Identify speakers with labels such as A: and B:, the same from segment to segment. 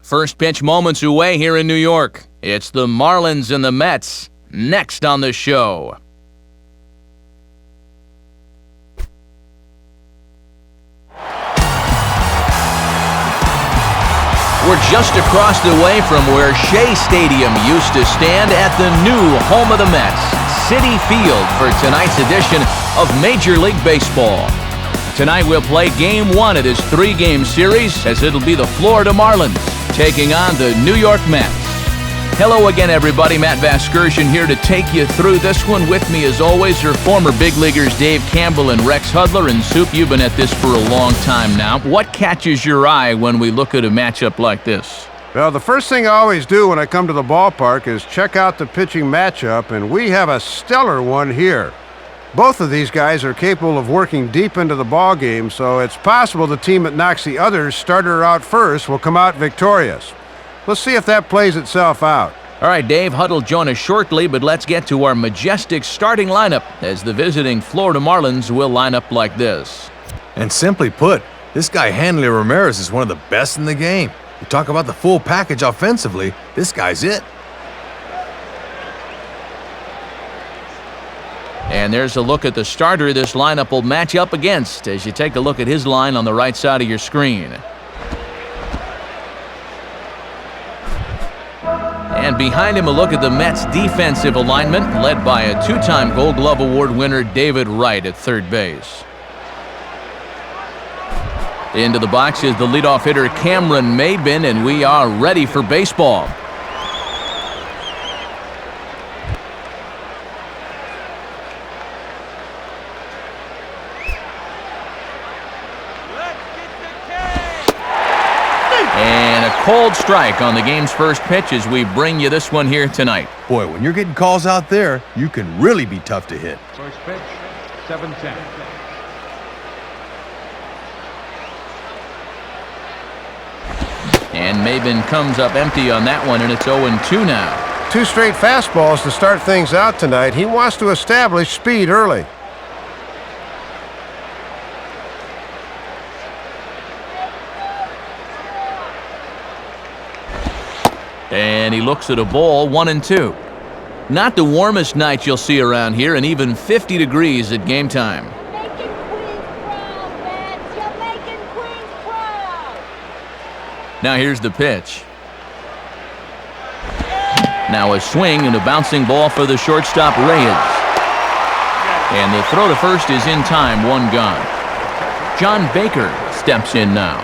A: First pitch moments away here in New York. It's the Marlins and the Mets next on the show. We're just across the way from where Shea Stadium used to stand at the new home of the Mets, Citi Field, for tonight's edition of Major League Baseball. Tonight we'll play Game 1 of this 3-game series, as it'll be the Florida Marlins taking on the New York Mets. Hello again, everybody. Matt Vasgersian here to take you through this one. With me, as always, are former big leaguers Dave Campbell and Rex Hudler. And Soup, you've been at this for a long time now. What catches your eye when we look at a matchup like this?
B: Well, the first thing I always do when I come to the ballpark is check out the pitching matchup, and we have a stellar one here. Both of these guys are capable of working deep into the ball game, so it's possible the team that knocks the other's starter out first will come out victorious. Let's see if that plays itself out.
A: All right, Dave, Hudd will join us shortly, but let's get to our majestic starting lineup, as the visiting Florida Marlins will line up like this.
C: And simply put, this guy Hanley Ramirez is one of the best in the game. You talk about the full package offensively, this guy's it.
A: And there's a look at the starter this lineup will match up against as you take a look at his line on the right side of your screen. And behind him, a look at the Mets' defensive alignment, led by a two-time Gold Glove Award winner David Wright at third base. Into the box is the leadoff hitter Cameron Maybin, and we are ready for baseball. And a cold strike on the game's first pitch as we bring you this one here tonight.
C: Boy, when you're getting calls out there, you can really be tough to hit.
D: First pitch, 7-10.
A: And Maybin comes up empty on that one, and it's 0-2 now.
B: 2 straight fastballs to start things out tonight. He wants to establish speed early.
A: And he looks at a ball, 1-2. Not the warmest night you'll see around here, and even 50 degrees at game time.
E: Making Queens proud, Mets. You're making Queens proud.
A: Now here's the pitch. Now a swing and a bouncing ball for the shortstop Reyes. And the throw to first is in time, 1 gone. John Baker steps in now.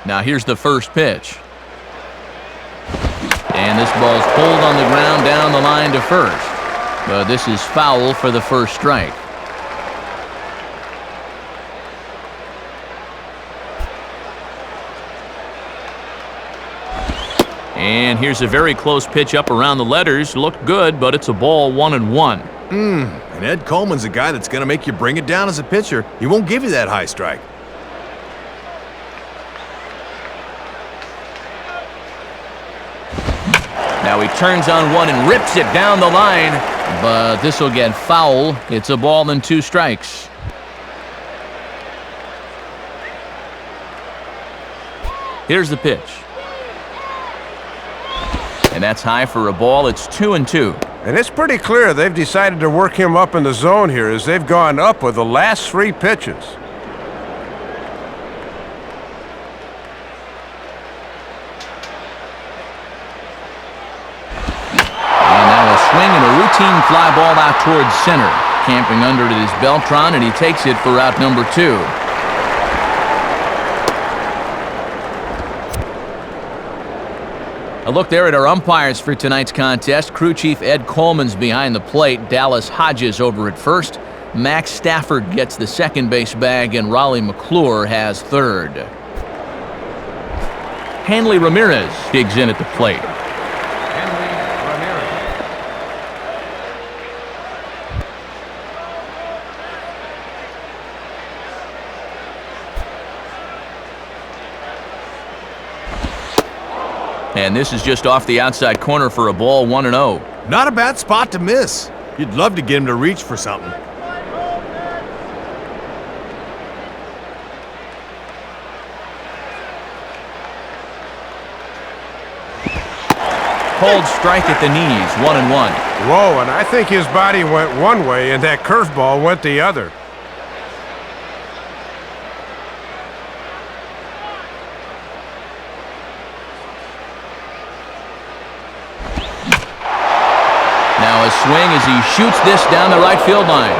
A: Now here's the first pitch. And this ball's pulled on the ground down the line to first. But this is foul for the first strike. And here's a very close pitch up around the letters. Looked good, but it's a ball, 1-1.
C: And Ed Coleman's a guy that's going to make you bring it down as a pitcher. He won't give you that high strike.
A: Now he turns on one and rips it down the line, but this will get foul. It's a ball and 2 strikes. Here's the pitch. And that's high for a ball. It's 2-2.
B: And it's pretty clear they've decided to work him up in the zone here as they've gone up with the last 3 pitches.
A: Swing and a routine fly ball out towards center. Camping under it is Beltran, and he takes it for out number 2. A look there at our umpires for tonight's contest. Crew chief Ed Coleman's behind the plate. Dallas Hodges over at first. Max Stafford gets the second base bag, and Raleigh McClure has third. Hanley Ramirez digs in at the plate. And this is just off the outside corner for a ball, 1-0.
C: Not a bad spot to miss. You'd love to get him to reach for something.
A: Cold strike at the knees, 1-1.
B: Whoa, and I think his body went one way and that curveball went the other.
A: Now a swing as he shoots this down the right field line.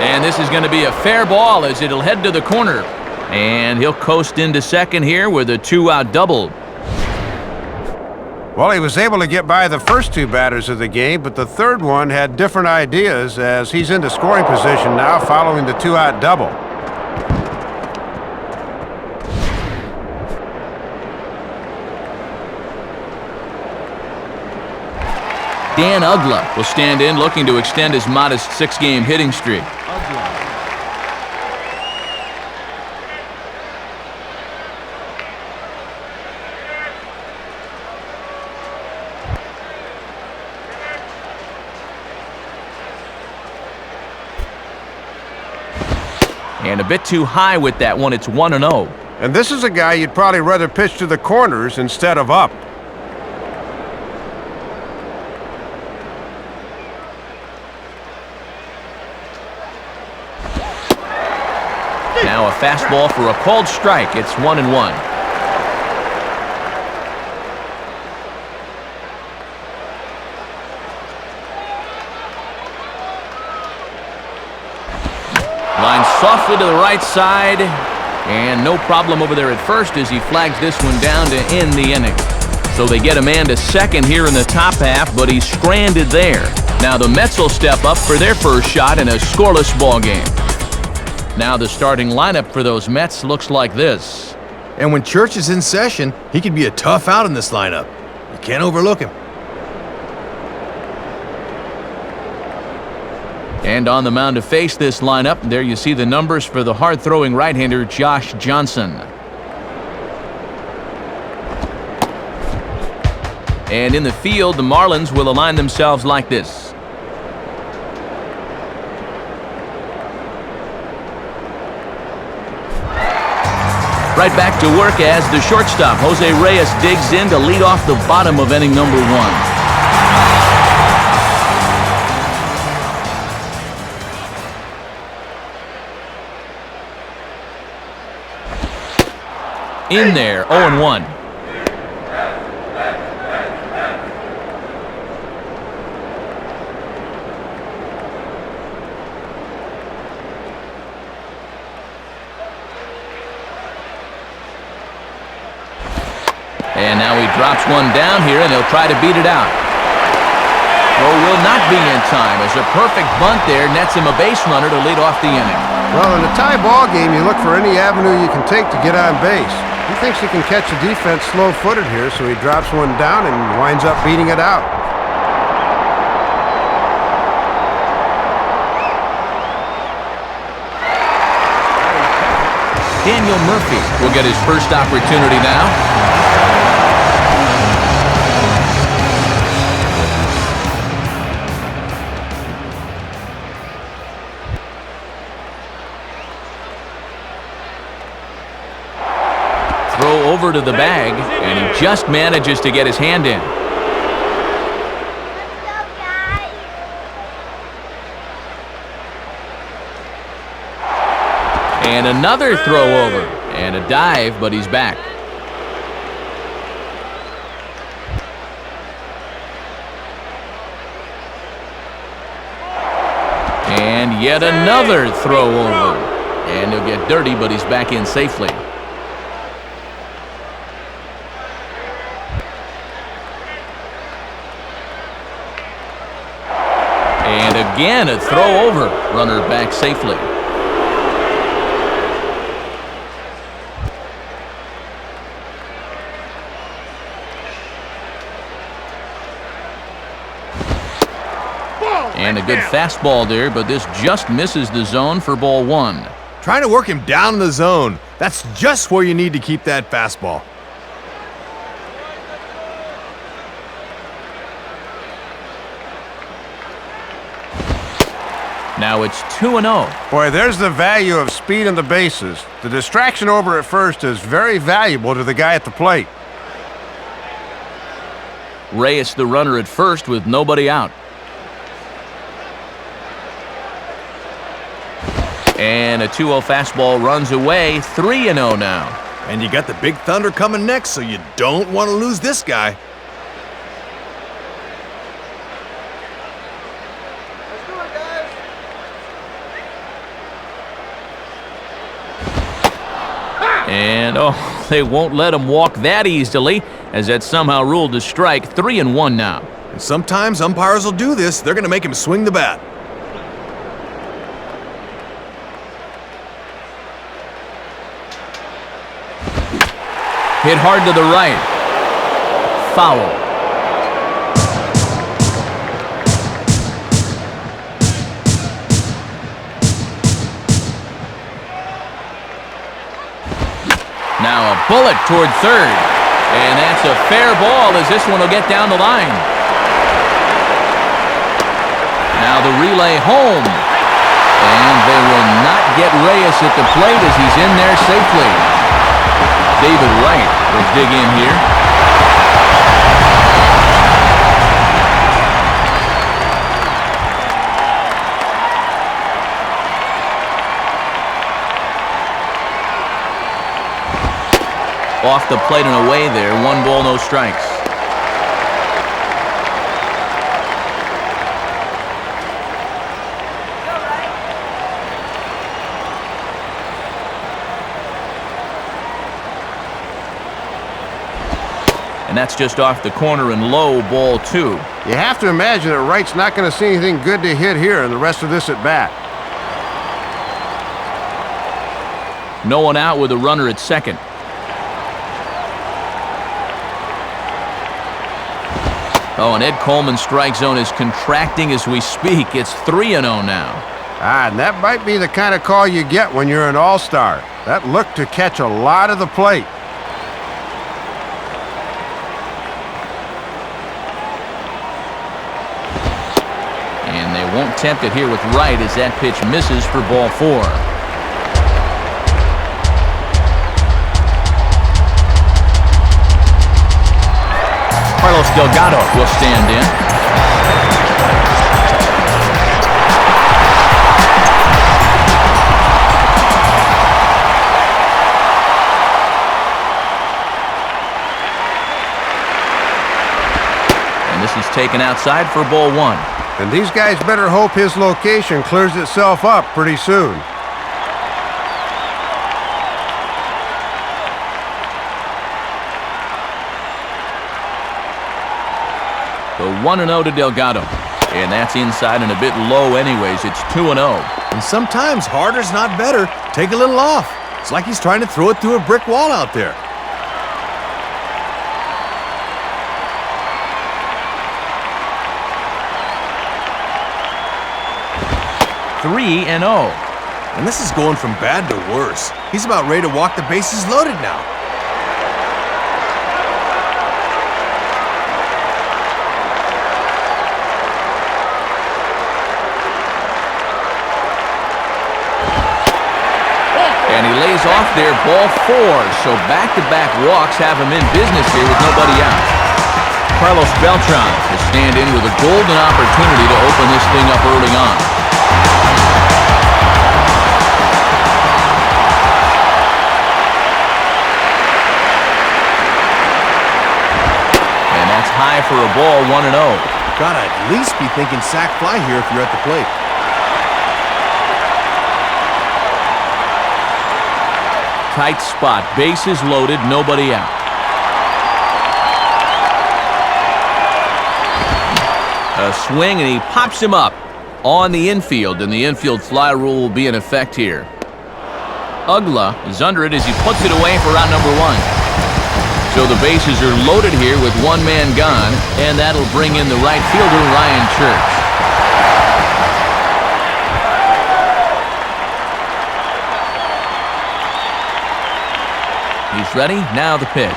A: And this is going to be a fair ball as it'll head to the corner. And he'll coast into second here with a 2-out double.
B: Well, he was able to get by the first two batters of the game, but the third one had different ideas as he's into scoring position now following the 2-out double.
A: Dan Ugla will stand in looking to extend his modest 6-game hitting streak. And a bit too high with that one. It's 1-0.
B: And this is a guy you'd probably rather pitch to the corners instead of up.
A: Now a fastball for a called strike. It's 1-1. Line softly to the right side, and no problem over there at first as he flags this one down to end the inning. So they get a man to second here in the top half, but he's stranded there. Now the Mets will step up for their first shot in a scoreless ball game. Now the starting lineup for those Mets looks like this.
C: And when Church is in session, he could be a tough out in this lineup. You can't overlook him.
A: And on the mound to face this lineup, there you see the numbers for the hard-throwing right-hander Josh Johnson. And in the field, the Marlins will align themselves like this. Right back to work as the shortstop, Jose Reyes, digs in to lead off the bottom of inning number 1. In there, 0-1. And now he drops one down here, and he'll try to beat it out. Throw will not be in time as a perfect bunt there nets him a base runner to lead off the inning.
B: Well, in a tie ball game, you look for any avenue you can take to get on base. He thinks he can catch the defense slow-footed here, so he drops one down and winds up beating it out.
A: Daniel Murphy will get his first opportunity now. Throw over to the bag, and he just manages to get his hand in. And another throw over, and a dive, but he's back. And yet another throw over, and he'll get dirty, but he's back in safely. And again, a throw over. Runner back safely. And a good fastball there, but this just misses the zone for ball 1.
C: Trying to work him down in the zone. That's just where you need to keep that fastball.
A: Now it's 2-0.
B: Boy, there's the value of speed on the bases. The distraction over at first is very valuable to the guy at the plate.
A: Reyes the runner at first with nobody out. And a 2-0 fastball runs away, 3-0 now.
C: And you got the big thunder coming next, so you don't want to lose this guy.
A: And, they won't let him walk that easily, as that's somehow ruled a strike. 3-1 now.
C: And sometimes umpires will do this. They're going to make him swing the bat.
A: Hit hard to the right. Foul. Now a bullet toward third. And that's a fair ball as this one will get down the line. Now the relay home. And they will not get Reyes at the plate as he's in there safely. David Wright will dig in here. Off the plate and away there. 1 ball, no strikes. And that's just off the corner and low, ball 2.
B: You have to imagine that Wright's not going to see anything good to hit here in the rest of this at bat.
A: No one out with a runner at second. Oh, and Ed Coleman's strike zone is contracting as we speak. It's 3-0 now.
B: And that might be the kind of call you get when you're an all-star. That looked to catch a lot of the plate.
A: And they won't tempt it here with Wright as that pitch misses for ball 4. Carlos Delgado will stand in. And this is taken outside for ball 1.
B: And these guys better hope his location clears itself up pretty soon.
A: The 1-0 to Delgado. And that's inside and a bit low anyways. It's 2-0.
C: And sometimes harder's not better. Take a little off. It's like he's trying to throw it through a brick wall out there. And this is going from bad to worse. He's about ready to walk the bases loaded now.
A: And he lays off there, ball 4. So back-to-back walks have him in business here with nobody out. Carlos Beltran will stand in with a golden opportunity to open this thing up early on. And that's high for a ball, 1-0.
C: Gotta at least be thinking sac fly here if you're at the plate.
A: Tight spot, bases loaded, nobody out. A swing, and he pops him up on the infield, and the infield fly rule will be in effect here. Ugla is under it as he puts it away for out number 1. So the bases are loaded here with 1 man gone, and that'll bring in the right fielder, Ryan Church. He's ready, now the pitch.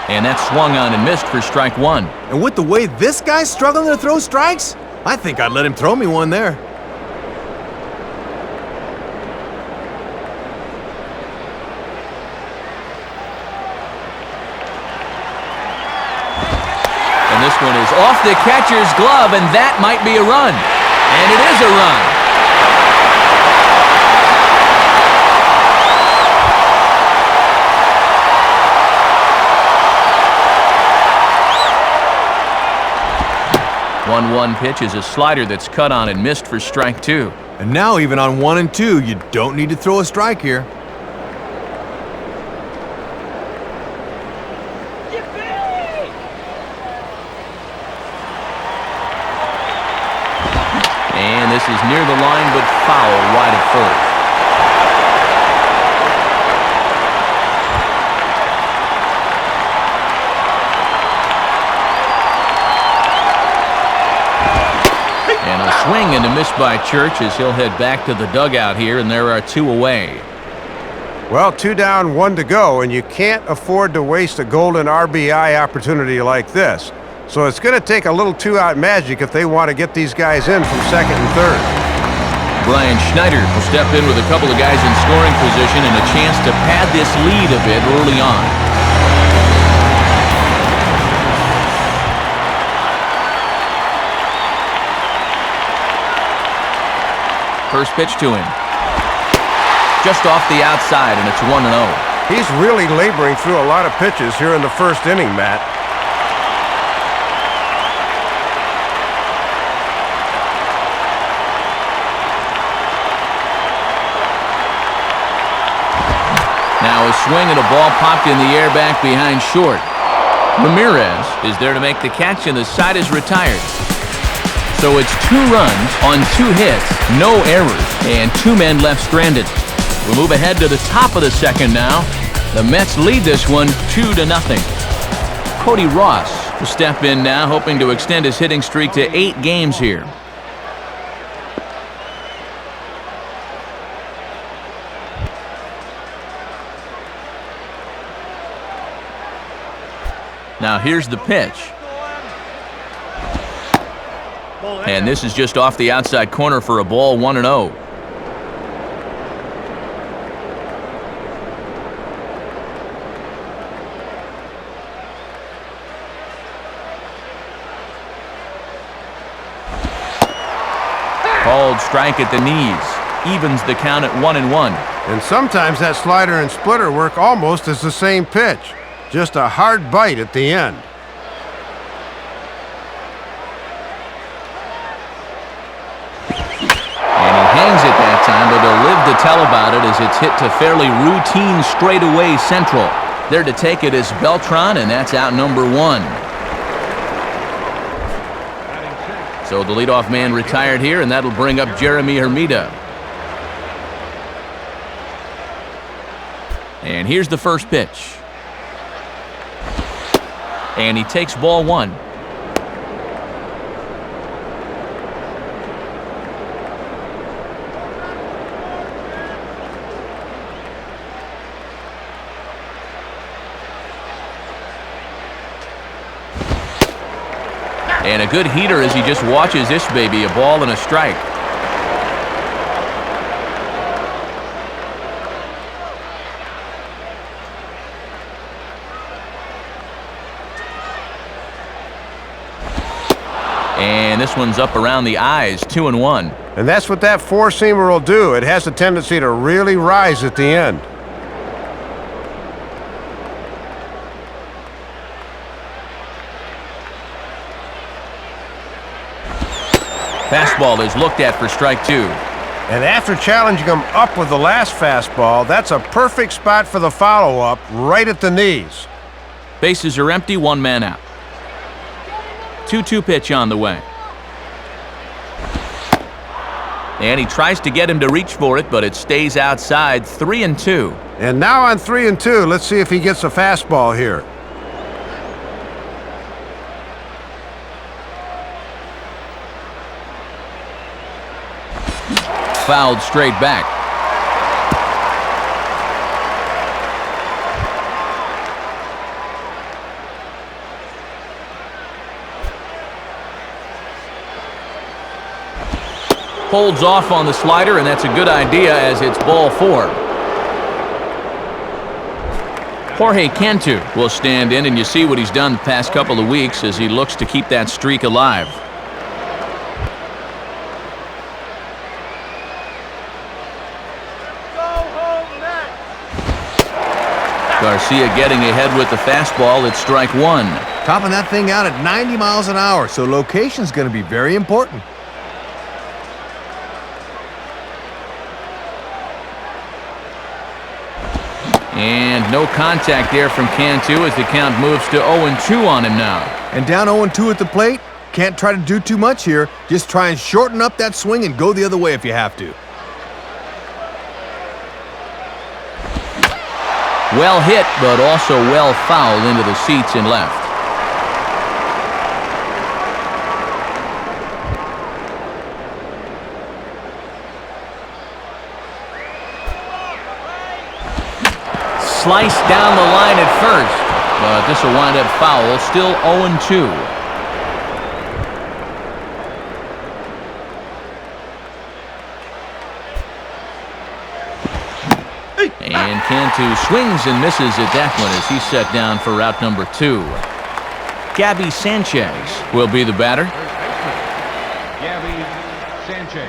A: And that's swung on and missed for strike 1.
C: And with the way this guy's struggling to throw strikes, I think I'd let him throw me one there.
A: And this one is off the catcher's glove, and that might be a run. And it is a run. One pitch is a slider that's cut on and missed for strike 2.
C: And now even on 1 and 2, you don't need to throw a strike here.
A: And this is near the line, but foul wide of first. Swing and a miss by Church as he'll head back to the dugout here, and there are 2 away.
B: Well, 2 down, 1 to go, and you can't afford to waste a golden RBI opportunity like this. So it's going to take a little 2-out magic if they want to get these guys in from second and third.
A: Brian Schneider will step in with a couple of guys in scoring position and a chance to pad this lead a bit early on. First pitch to him. Just off the outside, and it's 1-0.
B: He's really laboring through a lot of pitches here in the first inning, Matt.
A: Now a swing and a ball popped in the air back behind short. Ramirez is there to make the catch, and the side is retired. So it's 2 runs on 2 hits, no errors, and 2 men left stranded. We'll move ahead to the top of the second now. The Mets lead this one 2-0. Cody Ross will step in now, hoping to extend his hitting streak to 8 games here. Now here's the pitch. And this is just off the outside corner for a ball, 1-0. Called strike at the knees. Evens the count at 1-1.
B: And sometimes that slider and splitter work almost as the same pitch. Just a hard bite at the end.
A: Hangs it that time, but they'll live to tell about it as it's hit to fairly routine straightaway central. There to take it is Beltran, and that's out number 1. So the leadoff man retired here, and that'll bring up Jeremy Hermida. And here's the first pitch. And he takes ball 1. And a good heater as he just watches this baby, a ball and a strike. And this one's up around the eyes, 2-1.
B: And that's what that 4-seamer will do. It has a tendency to really rise at the end.
A: Fastball is looked at for strike 2.
B: And after challenging him up with the last fastball, that's a perfect spot for the follow-up, right at the knees.
A: Bases are empty, 1 man out. 2-2 pitch on the way. And he tries to get him to reach for it, but it stays outside, 3-2.
B: And now on 3-2, let's see if he gets a fastball here.
A: Fouled straight back. Holds off on the slider, and that's a good idea as it's ball 4. Jorge Cantu will stand in, and you see what he's done the past couple of weeks as he looks to keep that streak alive. Garcia getting ahead with the fastball. It's strike one.
C: Topping that thing out at 90 miles an hour, so location's going to be very important.
A: And no contact there from Cantu as the count moves to 0-2 on him now.
C: And down 0-2 at the plate, can't try to do too much here. Just try and shorten up that swing and go the other way if you have to.
A: Well hit, but also well fouled into the seats and left. Sliced down the line at first, but this will wind up foul. Still 0-2. And Cantu swings and misses at that one as he's set down for route number 2. Gabby Sanchez will be the batter.
D: Gabby Sanchez.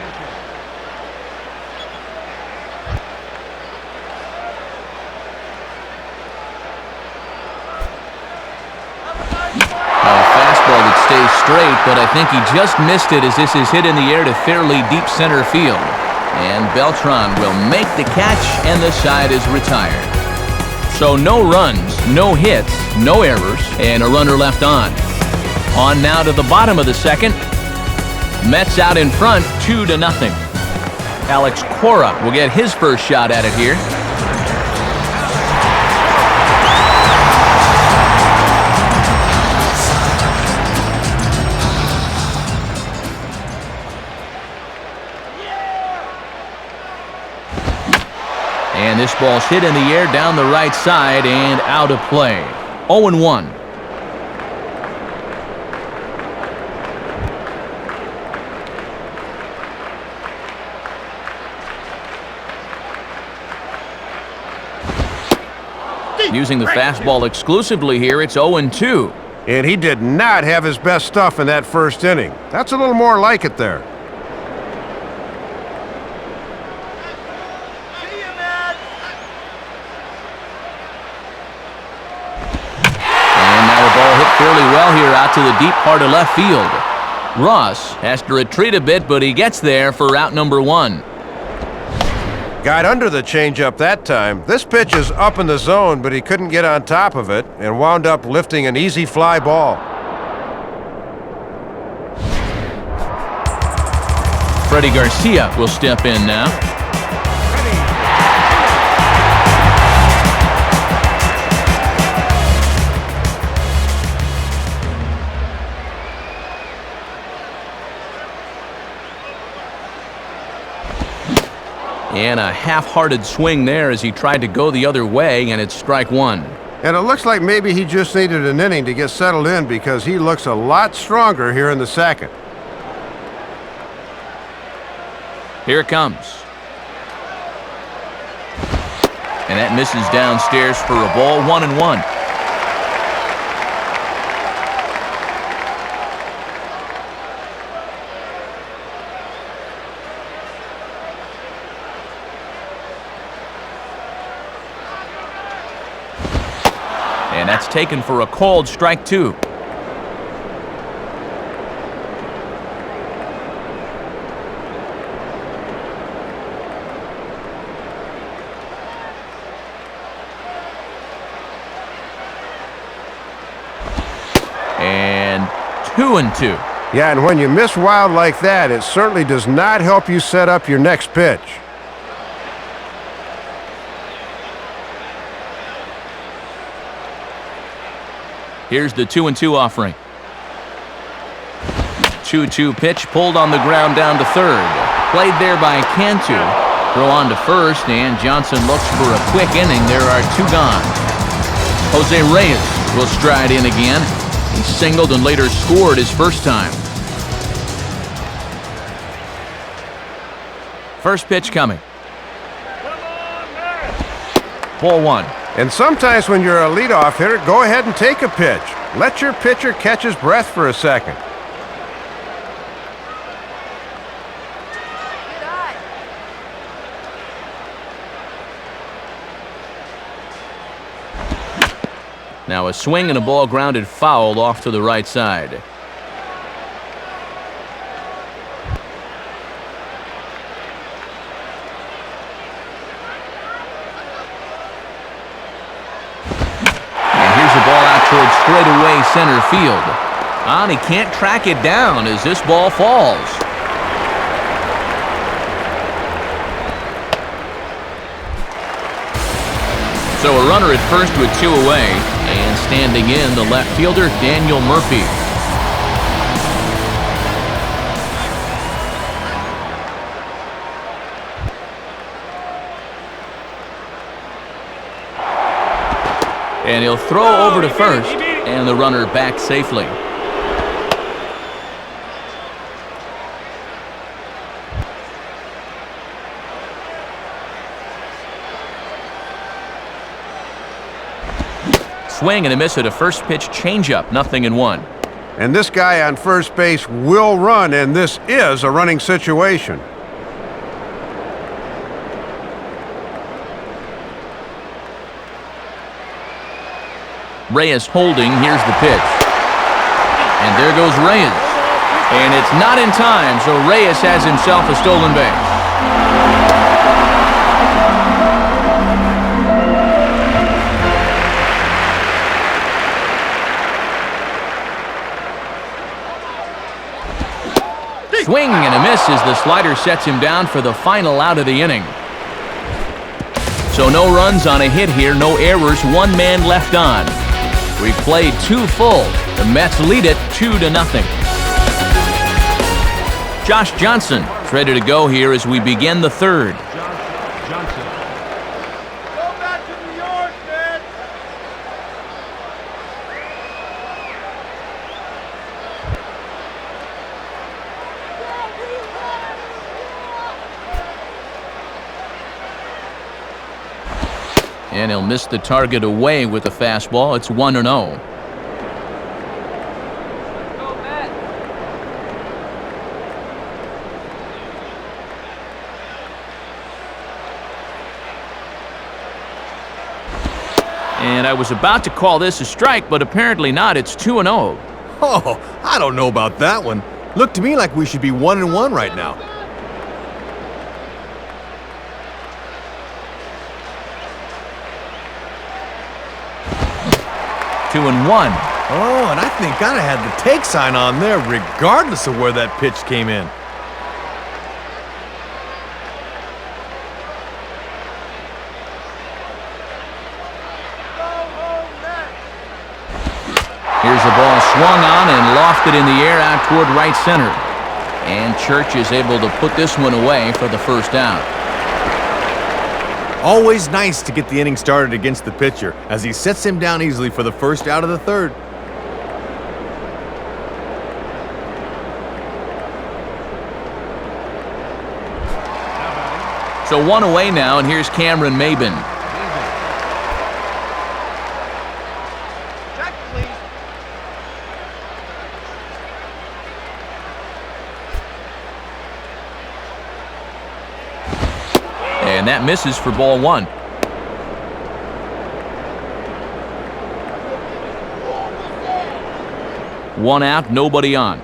A: A fastball that stays straight, but I think he just missed it as this is hit in the air to fairly deep center field. And Beltran will make the catch, and the side is retired. So no runs, no hits, no errors, and a runner left on. On now to the bottom of the second. Mets out in front, 2-0. Alex Cora will get his first shot at it here. And this ball's hit in the air down the right side and out of play. 0-1. Using the fastball exclusively here, it's 0-2.
B: And he did not have his best stuff in that first inning. That's a little more like it there.
A: Fairly well here out to the deep part of left field. Ross has to retreat a bit, but he gets there for route number 1.
B: Got under the changeup that time. This pitch is up in the zone, but he couldn't get on top of it and wound up lifting an easy fly ball.
A: Freddie Garcia will step in now. And a half-hearted swing there as he tried to go the other way, and it's strike 1.
B: And it looks like maybe he just needed an inning to get settled in because he looks a lot stronger here in the second.
A: Here it comes. And that misses downstairs for a ball, 1-1. And that's taken for a called strike 2. And 2-2.
B: Yeah, and when you miss wild like that, it certainly does not help you set up your next pitch.
A: Here's the 2-2 offering. 2-2 pitch pulled on the ground down to third. Played there by Cantu. Throw on to first, and Johnson looks for a quick inning. There are 2 gone. Jose Reyes will stride in again. He singled and later scored his first time. First pitch coming. Ball 1.
B: And sometimes when you're a leadoff hitter, go ahead and take a pitch. Let your pitcher catch his breath for a second.
A: Now a swing and a ball grounded foul off to the right side. Towards straightaway center field. And he can't track it down as this ball falls. So a runner at first with 2 away, and standing in the left fielder, Daniel Murphy. And he'll throw over to first, and the runner back safely. Swing and a miss at a first pitch changeup, 0-1.
B: And this guy on first base will run, and this is a running situation.
A: Reyes holding. Here's the pitch. And there goes Reyes. And it's not in time, so Reyes has himself a stolen base. Swing and a miss as the slider sets him down for the final out of the inning. So no runs on a hit here, no errors, 1 man left on. We've played 2 full. The Mets lead it 2-0. Josh Johnson is ready to go here as we begin the 3rd.
D: Josh Johnson.
E: Go back to New York, man.
A: And he'll miss the target away with the fastball. It's 1-0. And I was about to call this a strike, but apparently not. It's 2-0.
C: Oh, I don't know about that one. Looked to me like we should be 1-1 right now.
A: Two and one.
C: Oh, and I think I'd have had the take sign on there regardless of where that pitch came in.
A: Here's the ball swung on and lofted in the air out toward right center. And Church is able to put this one away for the first out.
C: Always nice to get the inning started against the pitcher as he sets him down easily for the first out of the 3rd.
A: So 1 away now, and here's Cameron Maben.
E: Check, please.
A: And that misses for ball 1. One out, nobody on.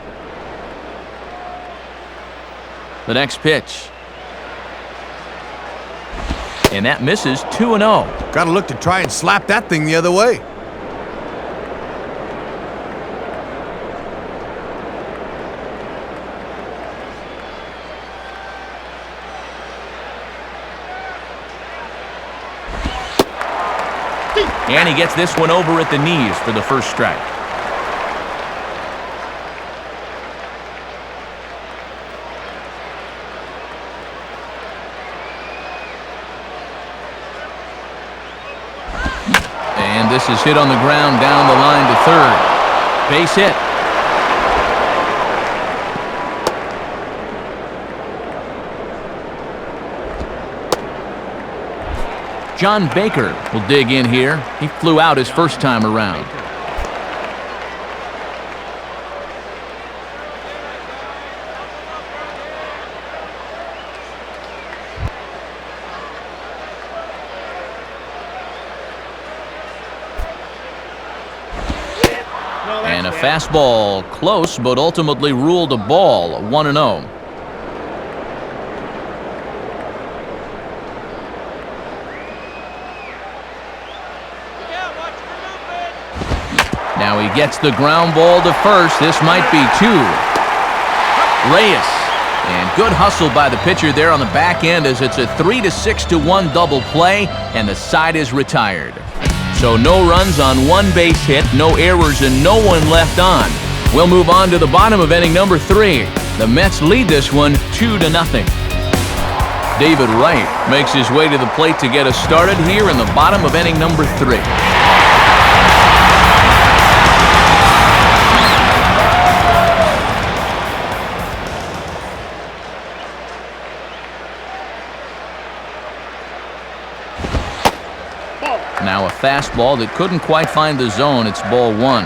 A: The next pitch. And that misses 2-0.
C: Gotta look to try and slap that thing the other way.
A: And he gets this one over at the knees for the first strike. And this is hit on the ground down the line to third. Base hit. John Baker will dig in here. He flew out his first time around. And a fastball close, but ultimately ruled a ball, 1-0. Now he gets the ground ball to first. This might be 2. Reyes. And good hustle by the pitcher there on the back end as it's a 3-6-1 double play, and the side is retired. So no runs on one base hit, no errors, and no one left on. We'll move on to the bottom of inning number 3. The Mets lead this one 2-0. David Wright makes his way to the plate to get us started here in the bottom of inning number 3. Now a fastball that couldn't quite find the zone. It's ball 1.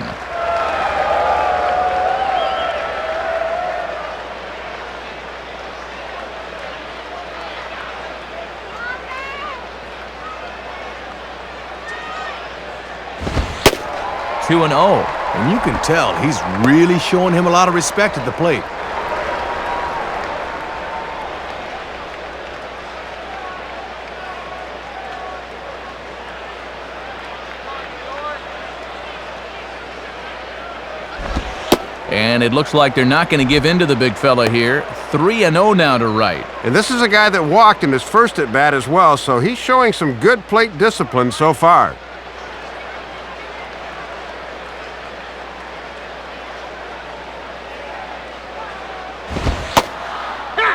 A: Two and 0.
C: And you can tell he's really showing him a lot of respect at the plate.
A: And it looks like they're not going to give in to the big fella here. 3-0 now to Wright.
B: And this is a guy that walked in his first at-bat as well, so he's showing some good plate discipline so far.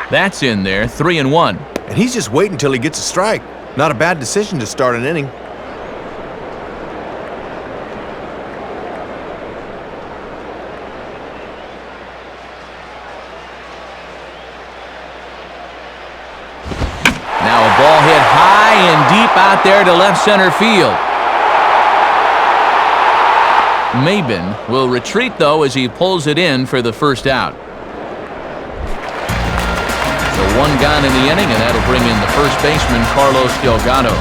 A: That's in there, 3-1.
C: And he's just waiting until he gets a strike. Not a bad decision to start an inning.
A: Now a ball hit high and deep out there to left center field. Maben will retreat, though, as he pulls it in for the first out. So 1 gone in the inning, and that'll bring in the first baseman, Carlos Delgado.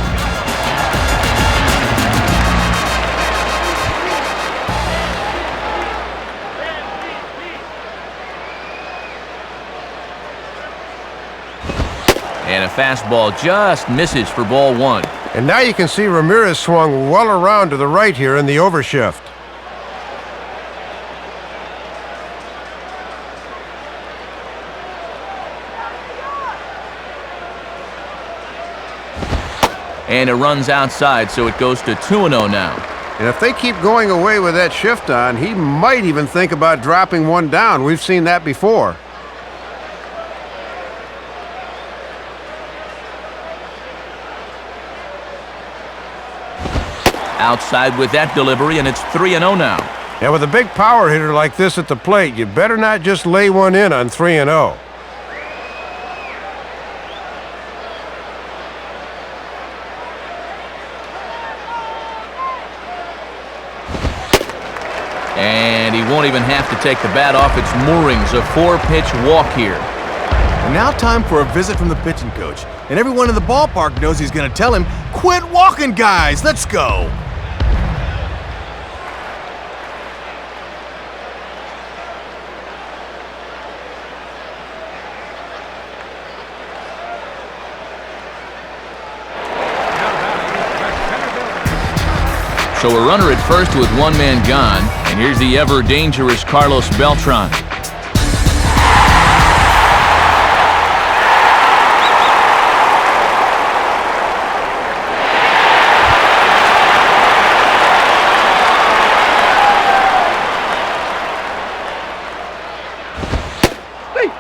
A: And a fastball just misses for ball 1.
B: And now you can see Ramirez swung well around to the right here in the overshift.
A: And it runs outside, so it goes to 2-0 now.
B: And if they keep going away with that shift on, he might even think about dropping one down. We've seen that before.
A: Outside with that delivery, and it's 3-0 now.
B: And with a big power hitter like this at the plate, you better not just lay one in on 3-0.
A: And he won't even have to take the bat off its moorings. A 4-pitch walk here.
C: And now time for a visit from the pitching coach. And everyone in the ballpark knows he's going to tell him, "Quit walking, guys. Let's go."
A: So a runner at first with 1 man gone, and here's the ever-dangerous Carlos Beltran.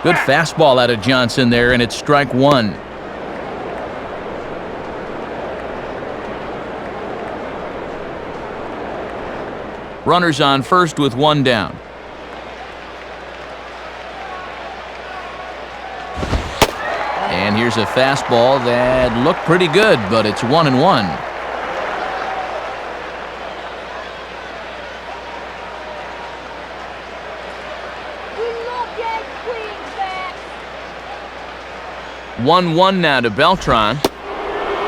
A: Good fastball out of Johnson there, and it's strike 1. Runners on first with 1 down. And here's a fastball that looked pretty good, but it's 1-1.
E: We look at Queen's bat.
A: 1-1 now to Beltran.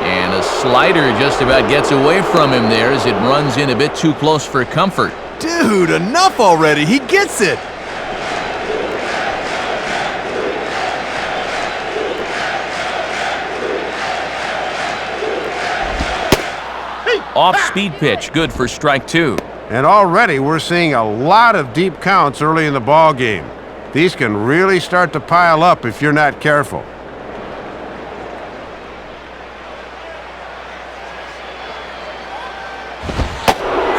A: And a slider just about gets away from him there as it runs in a bit too close for comfort.
C: Dude, enough already. He gets it.
A: Off-speed pitch, good for strike 2.
B: And already we're seeing a lot of deep counts early in the ball game. These can really start to pile up if you're not careful.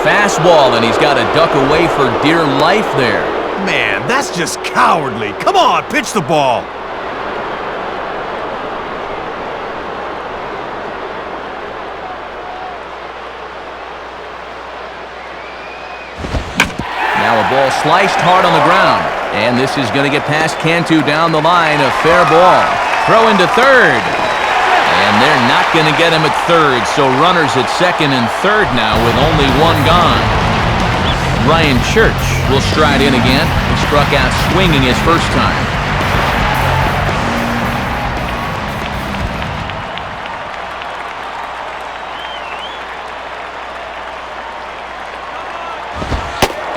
A: Fastball, and he's got to duck away for dear life there.
C: Man, that's just cowardly. Come on, pitch the ball.
A: Now a ball sliced hard on the ground. And this is going to get past Cantu down the line. A fair ball. Throw into third. And they're not going to get him at third, so runners at second and third now with only one gone. Ryan Church will stride in again. He struck out swinging his first time.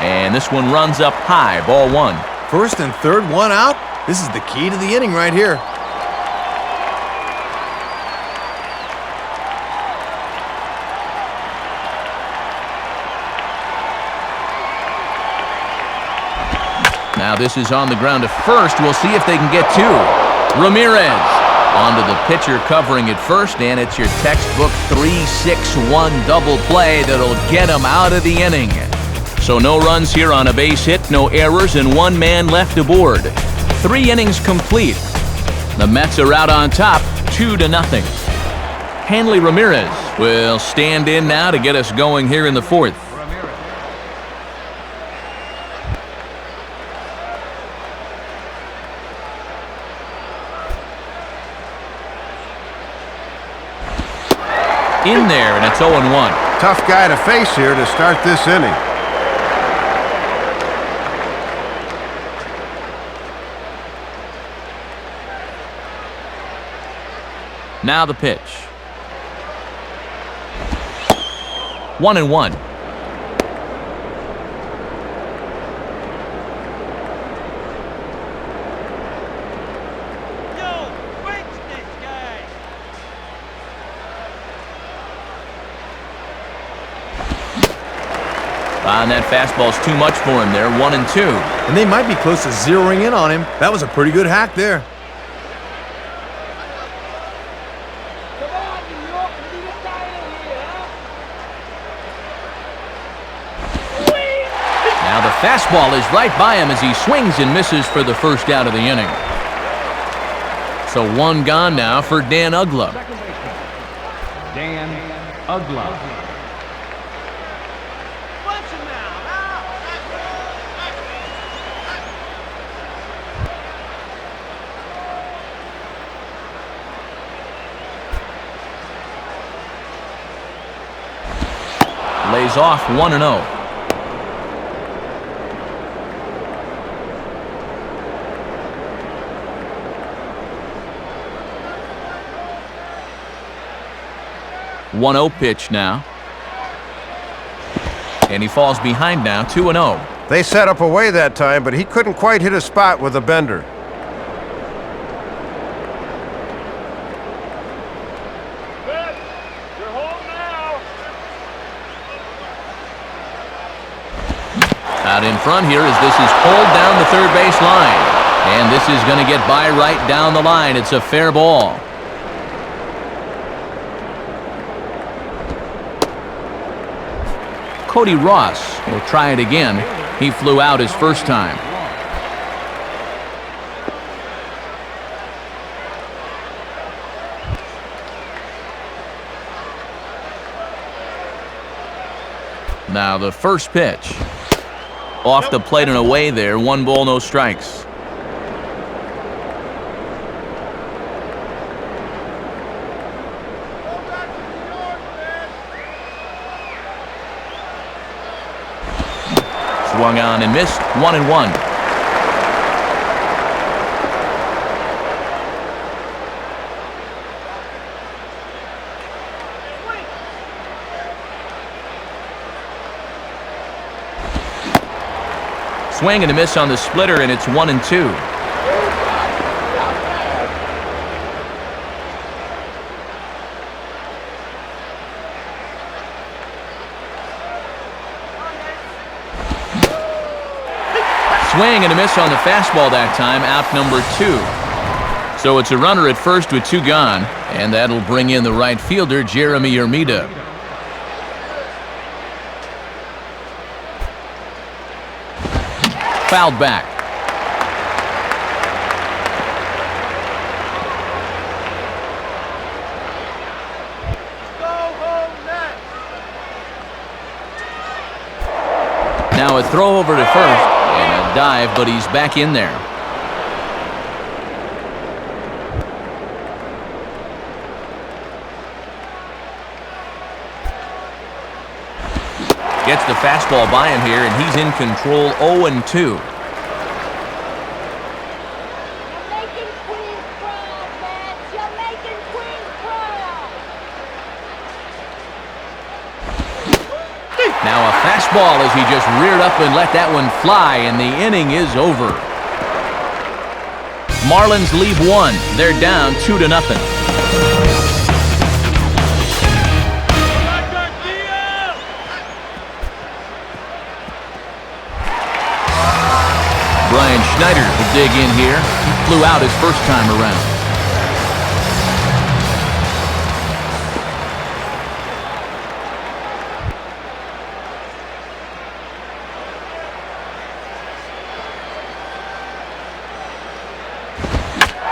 A: And this one runs up high, ball 1.
C: First and third, one out. This is the key to the inning right here.
A: Now this is on the ground to first. We'll see if they can get 2. Ramirez onto the pitcher covering at first, and it's your textbook 3-6-1 double play that'll get him out of the inning. So no runs here on a base hit, no errors, and 1 man left aboard. 3 innings complete. The Mets are out on top, 2-0. Hanley Ramirez will stand in now to get us going here in the 4th. In there, and it's 0-1.
B: Tough guy to face here to start this inning.
A: Now the pitch. 1-1. And that fastball's too much for him there, 1-2.
C: And they might be close to zeroing in on him. That was a pretty good hack there.
A: Now the fastball is right by him as he swings and misses for the first out of the inning. So 1 gone now for Dan Uggla.
D: Dan Uggla.
A: Lays off 1-0. One-0 pitch now. And he falls behind now, 2-0.
B: They set up away that time, but he couldn't quite hit a spot with a bender.
A: Out in front here as this is pulled down the third base line. And this is going to get by right down the line. It's a fair ball. Cody Ross will try it again. He flew out his first time. Now the first pitch. Off the plate and away there. 1 ball, no strikes. swung on and missed. 1-1. Swing and a miss on the splitter, and it's 1-2. Swing and a miss on the fastball that time, out number 2. So it's a runner at first with 2 gone, and that'll bring in the right fielder, Jeremy Ermida. Fouled back. Now a throw over to first and a dive, but he's back in there. Gets the fastball by him here, and he's in control. 0-2. Now a fastball as he just reared up and let that one fly, and the inning is over. Marlins leave 1. They're down 2-0. Brian Schneider will dig in here. He flew out his first time around.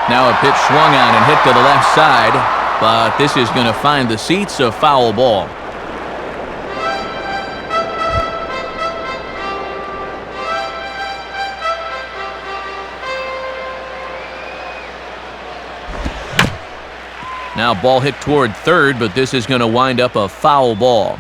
A: Now a pitch swung on and hit to the left side, but this is going to find the seats, a foul ball. Now ball hit toward third, but this is going to wind up a foul ball.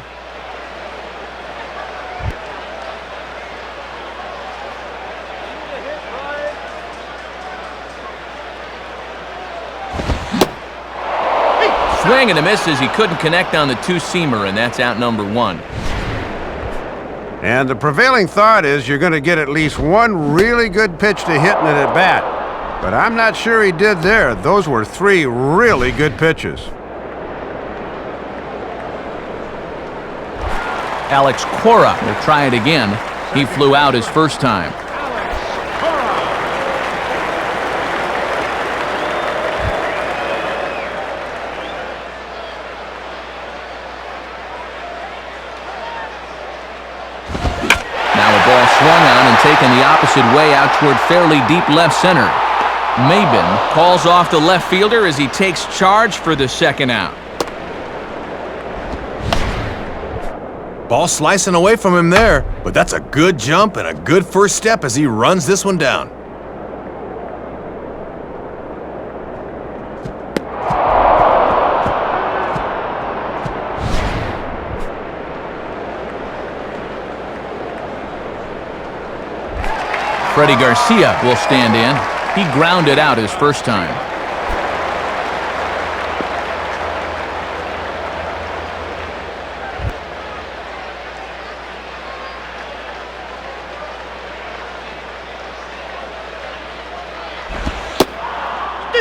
A: Swing and a miss as he couldn't connect on the two-seamer, and that's out number 1.
B: And the prevailing thought is you're going to get at least one really good pitch to hit in an at-bat. But I'm not sure he did there. Those were 3 really good pitches.
A: Alex Cora will try it again. He flew out his first time. Swung on and taken the opposite way out toward fairly deep left center. Mabin calls off the left fielder as he takes charge for the second out.
C: Ball slicing away from him there, but that's a good jump and a good first step as he runs this one down.
A: Freddie Garcia will stand in. He grounded out his first time.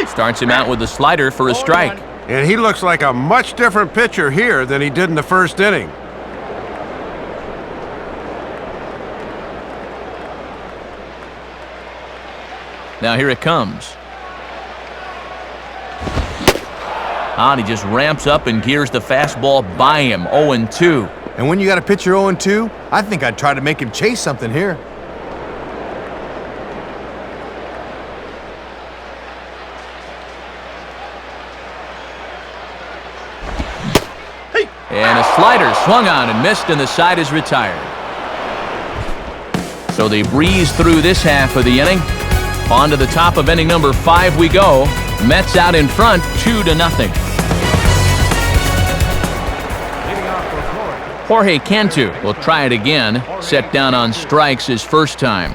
A: Starts him out with a slider for a strike.
B: And he looks like a much different pitcher here than he did in the first inning.
A: Now here it comes. And he just ramps up and gears the fastball by him. 0-2.
C: And when you got a pitcher 0-2, I think I'd try to make him chase something here.
A: And a slider swung on and missed, and the side is retired. So they breeze through this half of the inning. On to the top of inning number 5 we go. Mets out in front, 2-0. Jorge Cantu will try it again. Set down on strikes his first time.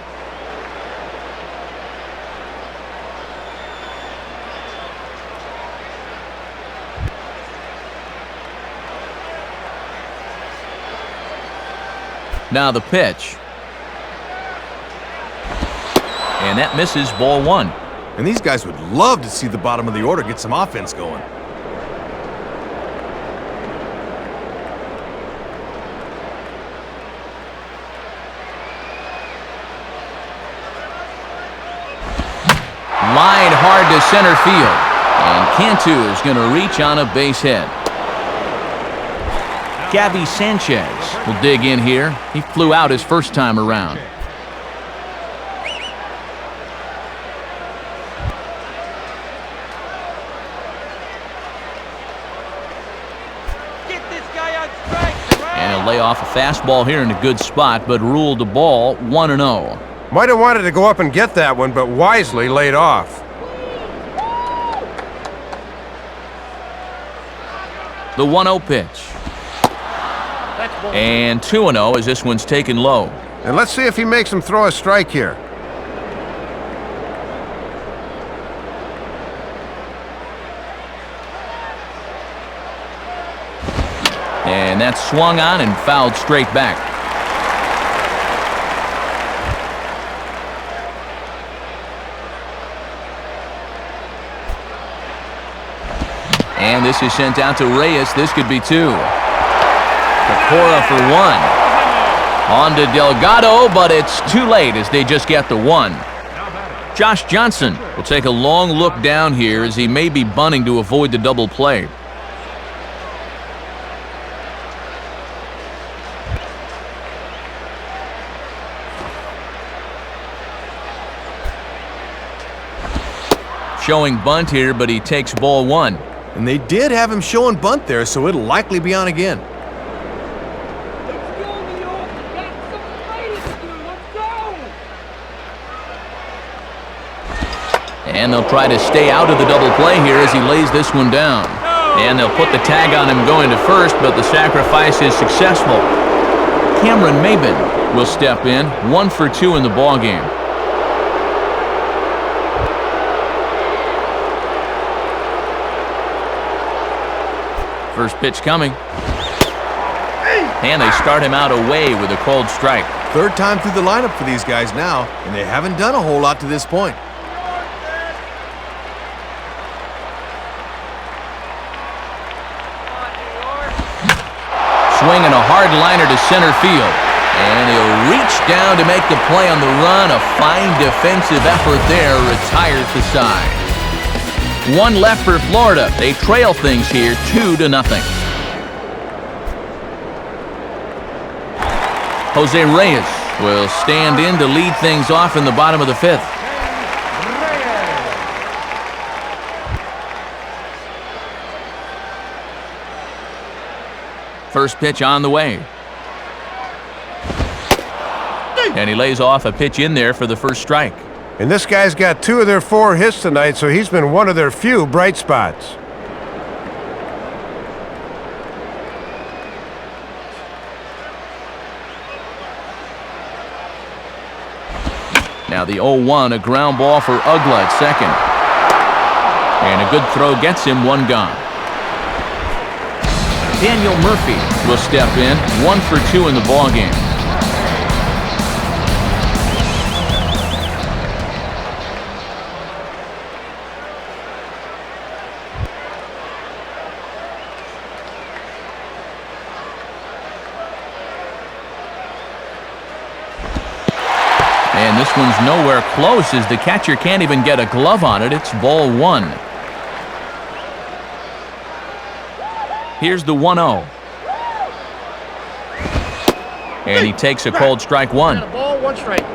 A: Now the pitch. And that misses, ball one.
C: And these guys would love to see the bottom of the order get some offense going.
A: Line hard to center field. And Cantu is going to reach on a base hit. Gabby Sanchez will dig in here. He flew out his first time around. And he'll lay off a fastball here in a good spot, but ruled the ball 1-0.
B: Might have wanted to go up and get that one, but wisely laid off.
A: The 1-0 pitch. And 2-0 as this one's taken low.
B: And let's see if he makes him throw a strike here.
A: And that's swung on and fouled straight back. And this is sent out to Reyes. This could be two. Pecora for one. On to Delgado, but it's too late as they just get the one. Josh Johnson will take a long look down here as he may be bunting to avoid the double play. Showing bunt here, but he takes ball one.
C: And they did have him showing bunt there, so it'll likely be on again.
A: And they'll try to stay out of the double play here as he lays this one down. And they'll put the tag on him going to first, but the sacrifice is successful. Cameron Maben will step in, 1 for 2 in the ballgame. First pitch coming. And they start him out away with a cold strike.
C: Third time through the lineup for these guys now, and they haven't done a whole lot to this point.
A: Swinging a hard liner to center field. And he'll reach down to make the play on the run. A fine defensive effort there. Retires the side. One left for Florida. They trail things here 2-0. Jose Reyes will stand in to lead things off in the bottom of the 5th. First pitch on the way. And he lays off a pitch in there for the first strike.
B: And this guy's got 2 of their 4 hits tonight, so he's been one of their few bright spots.
A: Now the 0-1, a ground ball for Ugla at second. And a good throw gets him, 1 gone. Daniel Murphy will step in, 1 for 2 in the ballgame. And this one's nowhere close as the catcher can't even get a glove on it. It's ball 1. Here's the 1-0. And he takes a cold strike 1.
F: Ball, 1 strike.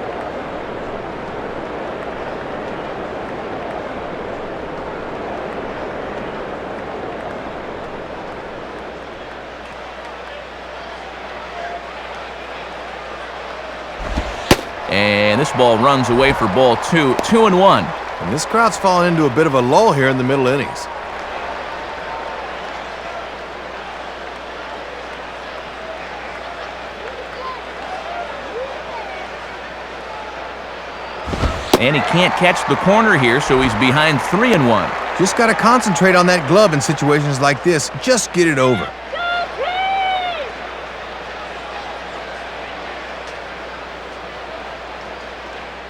A: And this ball runs away for ball 2. 2-1.
C: And this crowd's fallen into a bit of a lull here in the middle innings.
A: And he can't catch the corner here, so he's behind 3-1.
C: Just got to concentrate on that glove in situations like this. Just get it over.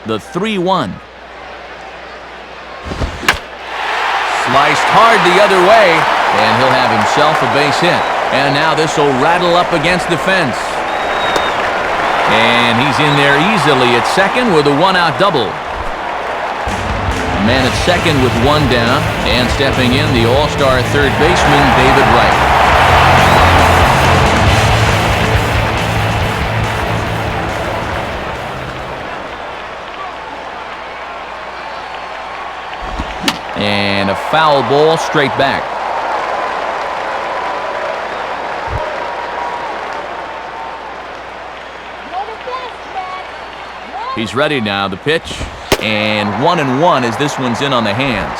A: The 3-1. Sliced hard the other way, and he'll have himself a base hit. And now this will rattle up against the fence. And he's in there easily at second with a one-out double. Man at second with one down, and stepping in, the all-star third baseman, David Wright. And a foul ball straight back. He's ready now, the pitch. And 1-1 as this one's in on the hands.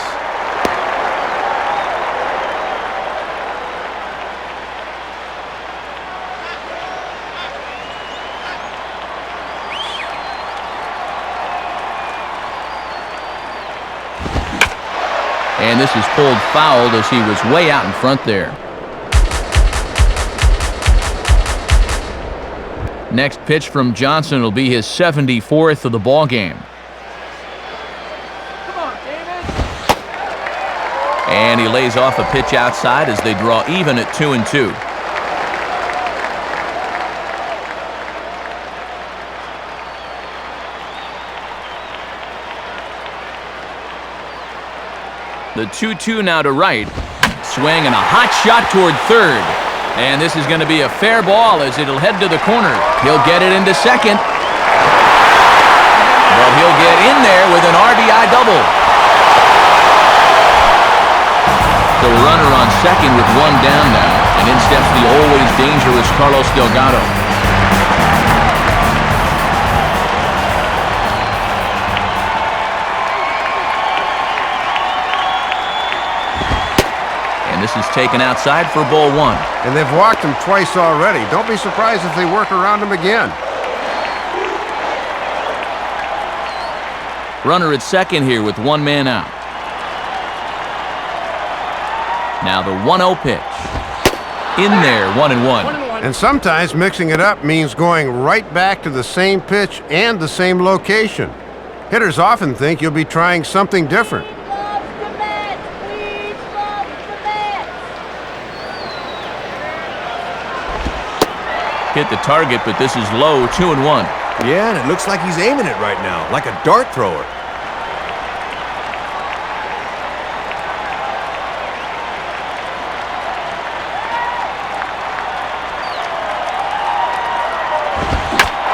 A: And this is pulled foul as he was way out in front there. Next pitch from Johnson will be his 74th of the ball game. And he lays off a pitch outside as they draw even at 2-2. The 2-2 now to right. Swing and a hot shot toward third. And this is going to be a fair ball as it'll head to the corner. He'll get it into second. But he'll get in there with an RBI double. So a runner on second with one down now. And in steps the always dangerous Carlos Delgado. This is taken outside for ball one.
B: And they've walked him twice already. Don't be surprised if they work around him again.
A: Runner at second here with one man out. Now the 1-0 pitch. In there, 1-1.
B: And sometimes mixing it up means going right back to the same pitch and the same location. Hitters often think you'll be trying something different.
A: Hit the target, but this is low, 2-1.
C: Yeah, and it looks like he's aiming it right now, like a dart thrower.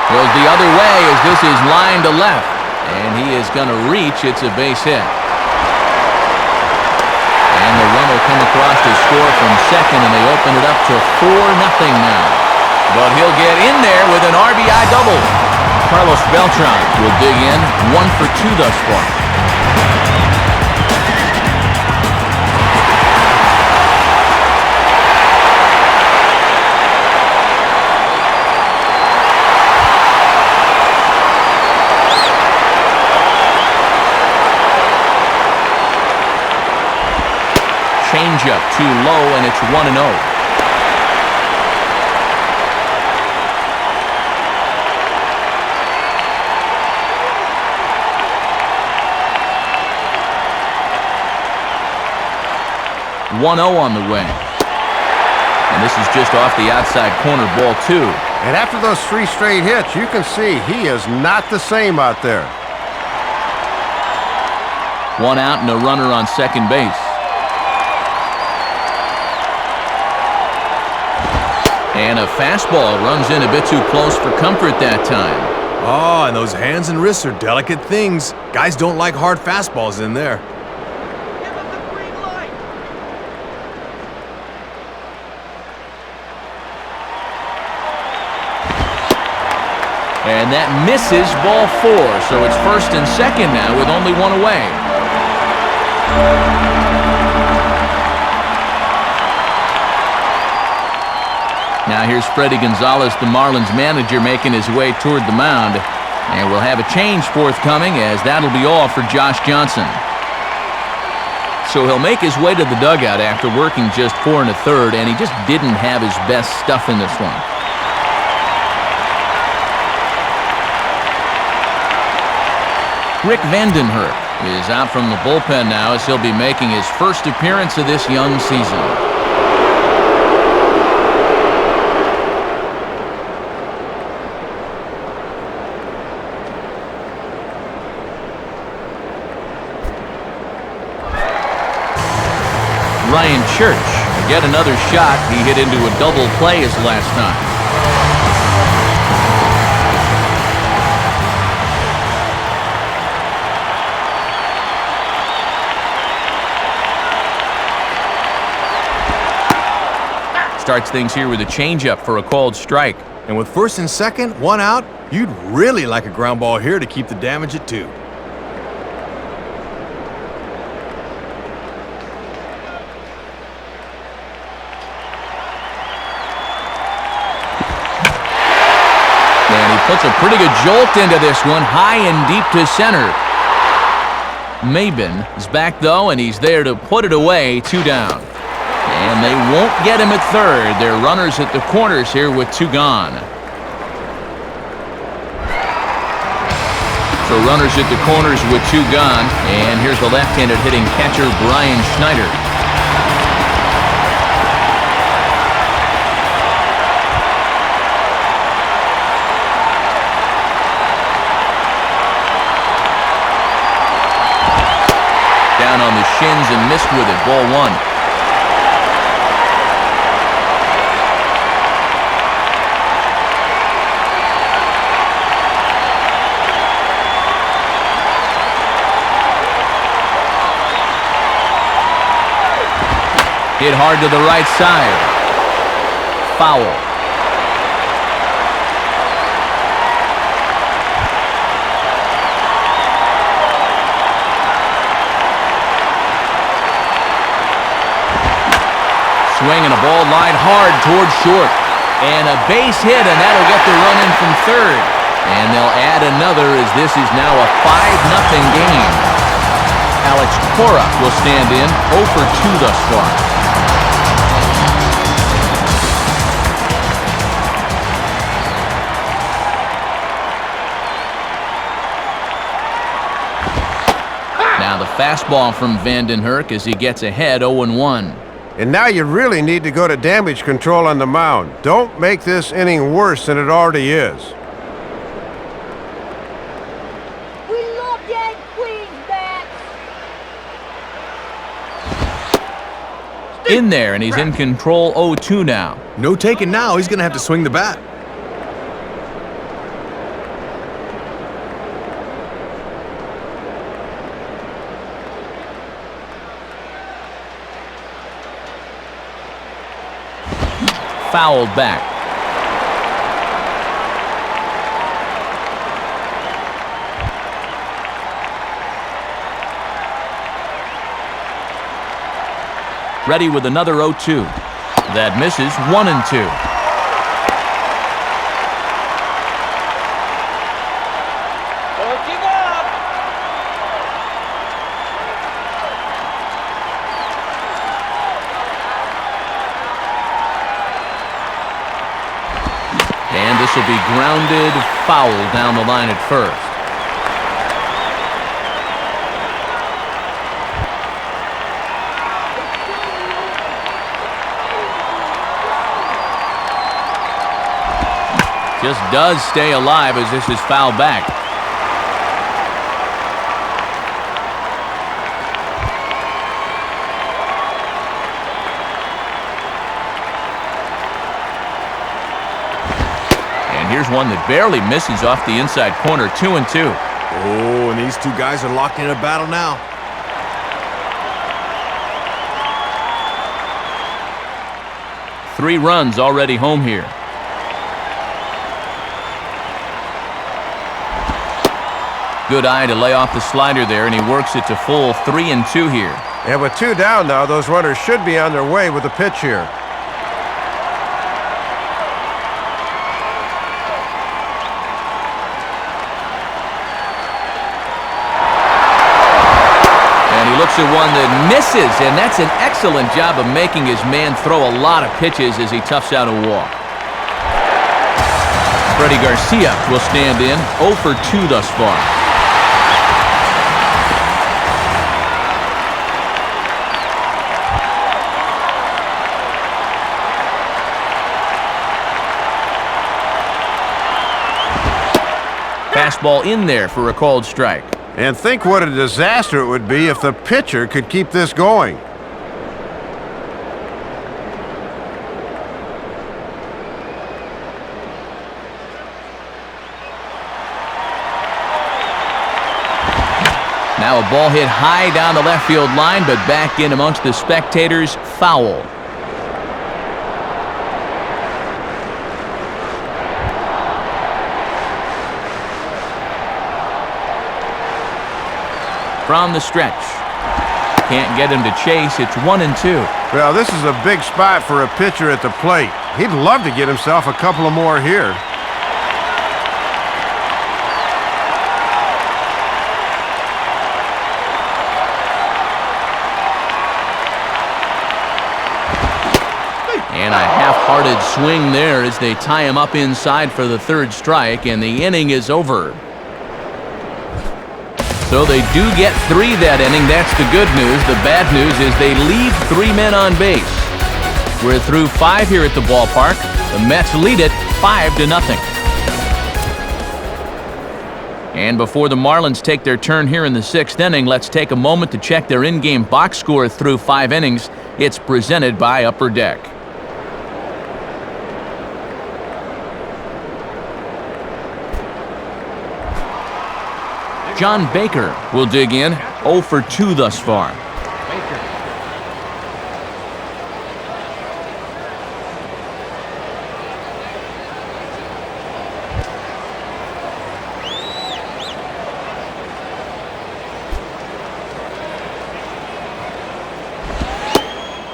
A: Goes the other way as this is lined to left. And he is going to reach. It's a base hit. And the run will come across to score from second, and they open it up to 4-0 now. But he'll get in there with an RBI double. Carlos Beltran will dig in, 1 for 2 thus far. Changeup too low, and it's 1-0. On the way. And this is just off the outside corner, ball 2.
B: And after those 3 straight hits, you can see he is not the same out there.
A: 1 out and a runner on second base. And a fastball runs in a bit too close for comfort that time.
C: Oh, and those hands and wrists are delicate things. Guys don't like hard fastballs in there.
A: And that misses ball 4, so it's first and second now with only 1 away. Now here's Freddie Gonzalez, the Marlins manager, making his way toward the mound. And we'll have a change forthcoming, as that'll be all for Josh Johnson. So he'll make his way to the dugout after working just 4 1/3, and he just didn't have his best stuff in this one. Rick Vandenhurst is out from the bullpen now, as he'll be making his first appearance of this young season. Ryan Church, get another shot. He hit into a double play his last time. Starts things here with a changeup for a called strike.
C: And with first and second, 1 out, you'd really like a ground ball here to keep the damage at 2.
A: And he puts a pretty good jolt into this one, high and deep to center. Maben is back, though, and he's there to put it away, 2 down. And they won't get him at third. They're runners at the corners here with 2 gone. So runners at the corners with 2 gone. And here's the left-handed hitting catcher, Brian Schneider. Down on the shins and missed with it. Ball 1. Hit hard to the right side. Foul. Swinging a ball lined hard towards short. And a base hit, and that'll get the run in from third. And they'll add another, as this is now a 5-0 game. Alex Cora will stand in, 0 for 2 thus far. Now the fastball from Vandenhurst as he gets ahead 0-1.
B: And now you really need to go to damage control on the mound. Don't make this inning worse than it already is.
E: We love that Queens back.
A: In there, and he's in control 0-2 now.
C: No taking now. He's going to have to swing the bat.
A: Fouled back. Ready with another 0-2. That misses. 1-2. And this will be grounded foul down the line at first. Just does stay alive as this is fouled back. And here's one that barely misses off the inside corner. 2-2.
C: Oh, and these two guys are locked in a battle now.
A: Three runs already home here. Good eye to lay off the slider there, and he works it to full 3-2 here.
B: And with 2 down now, those runners should be on their way with the pitch here.
A: looks at one that misses, and that's an excellent job of making his man throw a lot of pitches as he toughs out a walk. Freddie Garcia will stand in, 0 for 2 thus far. Fastball in there for a called strike.
B: And think what a disaster it would be if the pitcher could keep this going.
A: Now a ball hit high down the left field line, but back in amongst the spectators, foul. From the stretch. Can't get him to chase. It's 1-2.
B: Well, this is a big spot for a pitcher at the plate. He'd love to get himself a couple of more here.
A: And a half-hearted swing there as they tie him up inside for the third strike, and the inning is over. So they do get 3 that inning. That's the good news. The bad news is they leave 3 men on base. We're through 5 here at the ballpark. The Mets lead it 5-0. And before the Marlins take their turn here in the 6th inning, let's take a moment to check their in-game box score through 5 innings. It's presented by Upper Deck. John Baker will dig in, 0 for 2 thus far.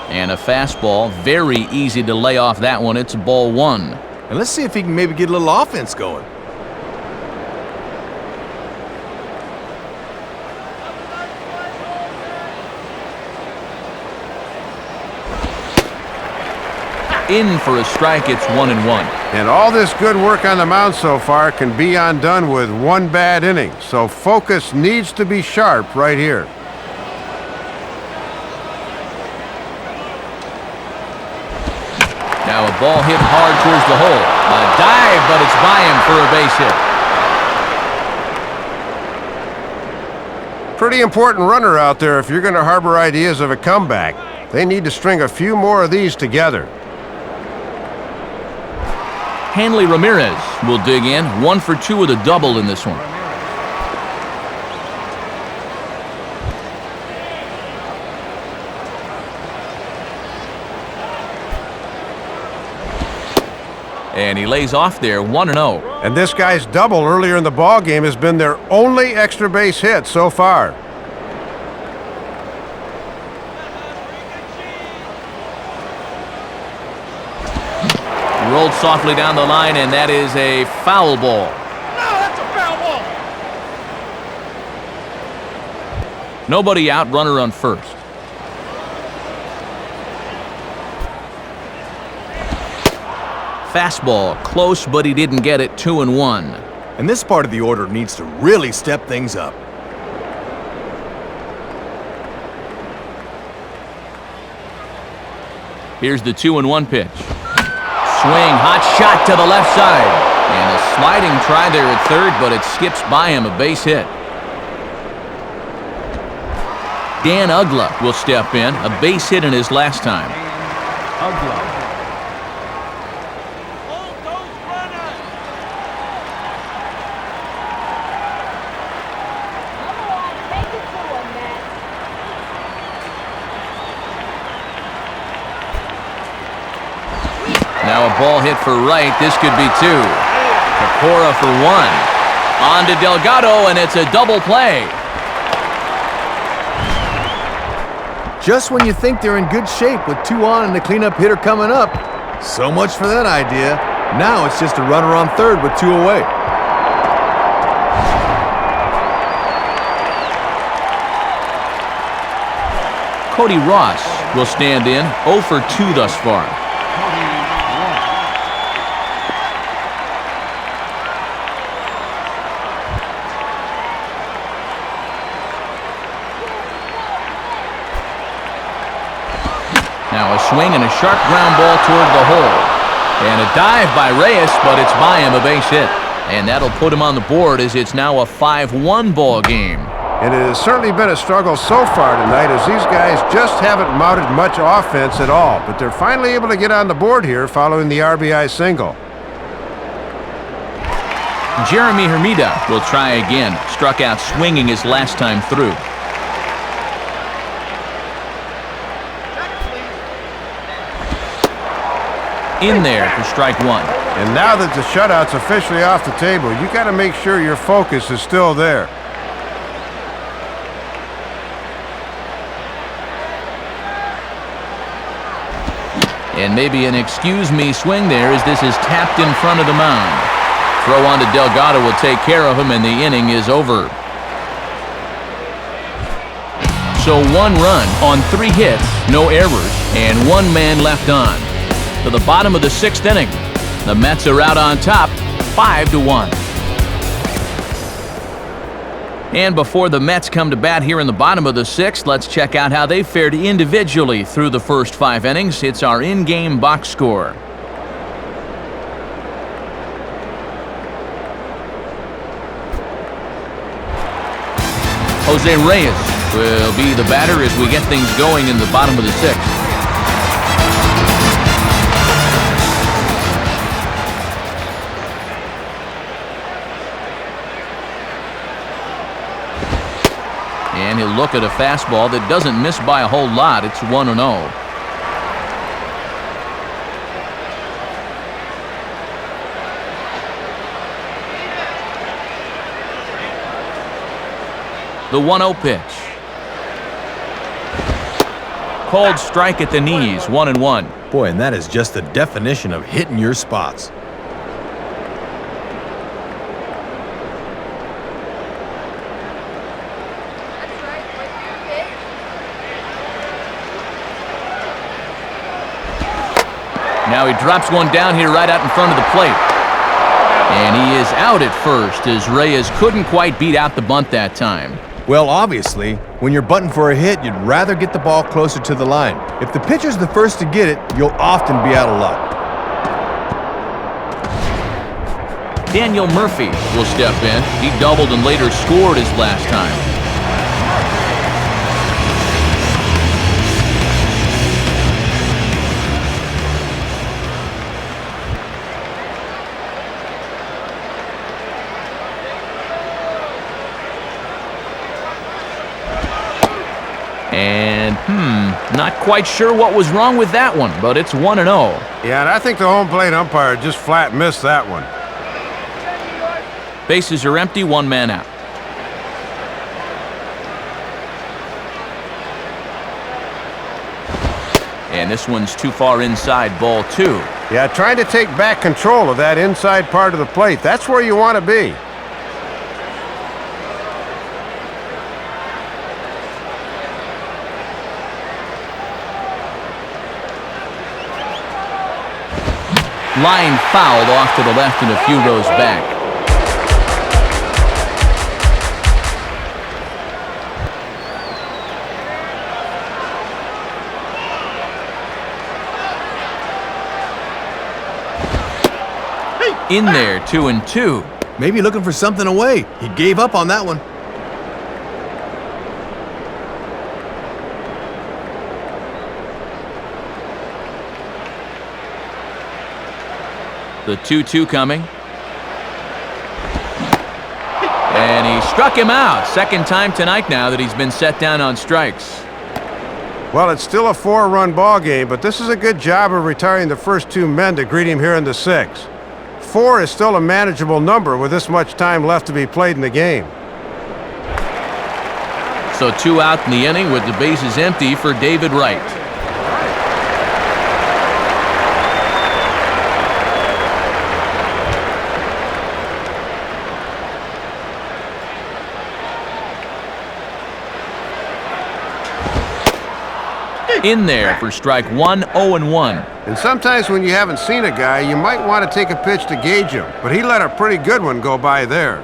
A: And a fastball, very easy to lay off that one. It's ball 1.
C: And let's see if he can maybe get a little offense going.
A: In for a strike, it's 1-1.
B: And all this good work on the mound so far can be undone with 1 bad inning. So focus needs to be sharp right here.
A: Now a ball hit hard towards the hole. A dive, but it's by him for a base hit.
B: Pretty important runner out there if you're going to harbor ideas of a comeback. They need to string a few more of these together.
A: Hanley Ramirez will dig in, 1 for 2 with a double in this one. And he lays off there, 1-0.
B: And this guy's double earlier in the ball game has been their only extra base hit so far.
A: Rolled softly down the line, and that is a foul ball.
F: No, that's a foul ball.
A: Nobody out, runner on first. Fastball, close, but he didn't get it, 2-1.
C: And this part of the order needs to really step things up.
A: Here's the 2-1 pitch. Swing, hot shot to the left side. And a sliding try there at third, but it skips by him, a base hit. Dan Ugla will step in, a base hit in his last time.
D: Ugla.
A: Now a ball hit for right. This could be 2. Pecora for 1. On to Delgado, and it's a double play.
C: Just when you think they're in good shape with 2 on and the cleanup hitter coming up. So much for that idea. Now it's just a runner on third with 2 away.
A: Cody Ross will stand in, 0 for 2 thus far. Now a swing and a sharp ground ball toward the hole. And a dive by Reyes, but it's by him, a base hit. And that'll put him on the board as it's now a 5-1 ball game.
B: And it has certainly been a struggle so far tonight as these guys just haven't mounted much offense at all. But they're finally able to get on the board here following the RBI single.
A: Jeremy Hermida will try again. Struck out swinging his last time through. In there for strike 1.
B: And now that the shutout's officially off the table, you got to make sure your focus is still there.
A: And maybe an excuse me swing there as this is tapped in front of the mound. Throw on to Delgado will take care of him, and the inning is over. So 1 run on 3 hits, no errors, and 1 man left on. To the bottom of the 6th inning, the Mets are out on top, 5-1. And before the Mets come to bat here in the bottom of the 6th, let's check out how they fared individually through the first 5 innings. It's our in-game box score. Jose Reyes will be the batter as we get things going in the bottom of the 6th. And he'll look at a fastball that doesn't miss by a whole lot. It's 1-0. The 1-0 pitch. Called strike at the knees, 1-1.
C: Boy, and that is just the definition of hitting your spots.
A: Now he drops one down here right out in front of the plate. And he is out at first as Reyes couldn't quite beat out the bunt that time.
C: Well, obviously, when you're bunting for a hit, you'd rather get the ball closer to the line. If the pitcher's the first to get it, you'll often be out of luck.
A: Daniel Murphy will step in. He doubled and later scored his last time. And, not quite sure what was wrong with that one, but it's 1-0.
B: Yeah, and I think the home plate umpire just flat missed that one.
A: Bases are empty, 1 man out. And this one's too far inside, ball 2.
B: Yeah, trying to take back control of that inside part of the plate. That's where you want to be.
A: Line fouled off to the left and a few rows back. In there, 2-2.
C: Maybe looking for something away. He gave up on that one.
A: The 2-2 coming. And he struck him out. Second time tonight now that he's been set down on strikes.
B: Well, it's still a 4-run ball game, but this is a good job of retiring the first 2 men to greet him here in the 6th. 4 is still a manageable number with this much time left to be played in the game.
A: So 2 out in the inning with the bases empty for David Wright. In there for strike one, 0-1.
B: And sometimes when you haven't seen a guy, you might want to take a pitch to gauge him, but he let a pretty good one go by there.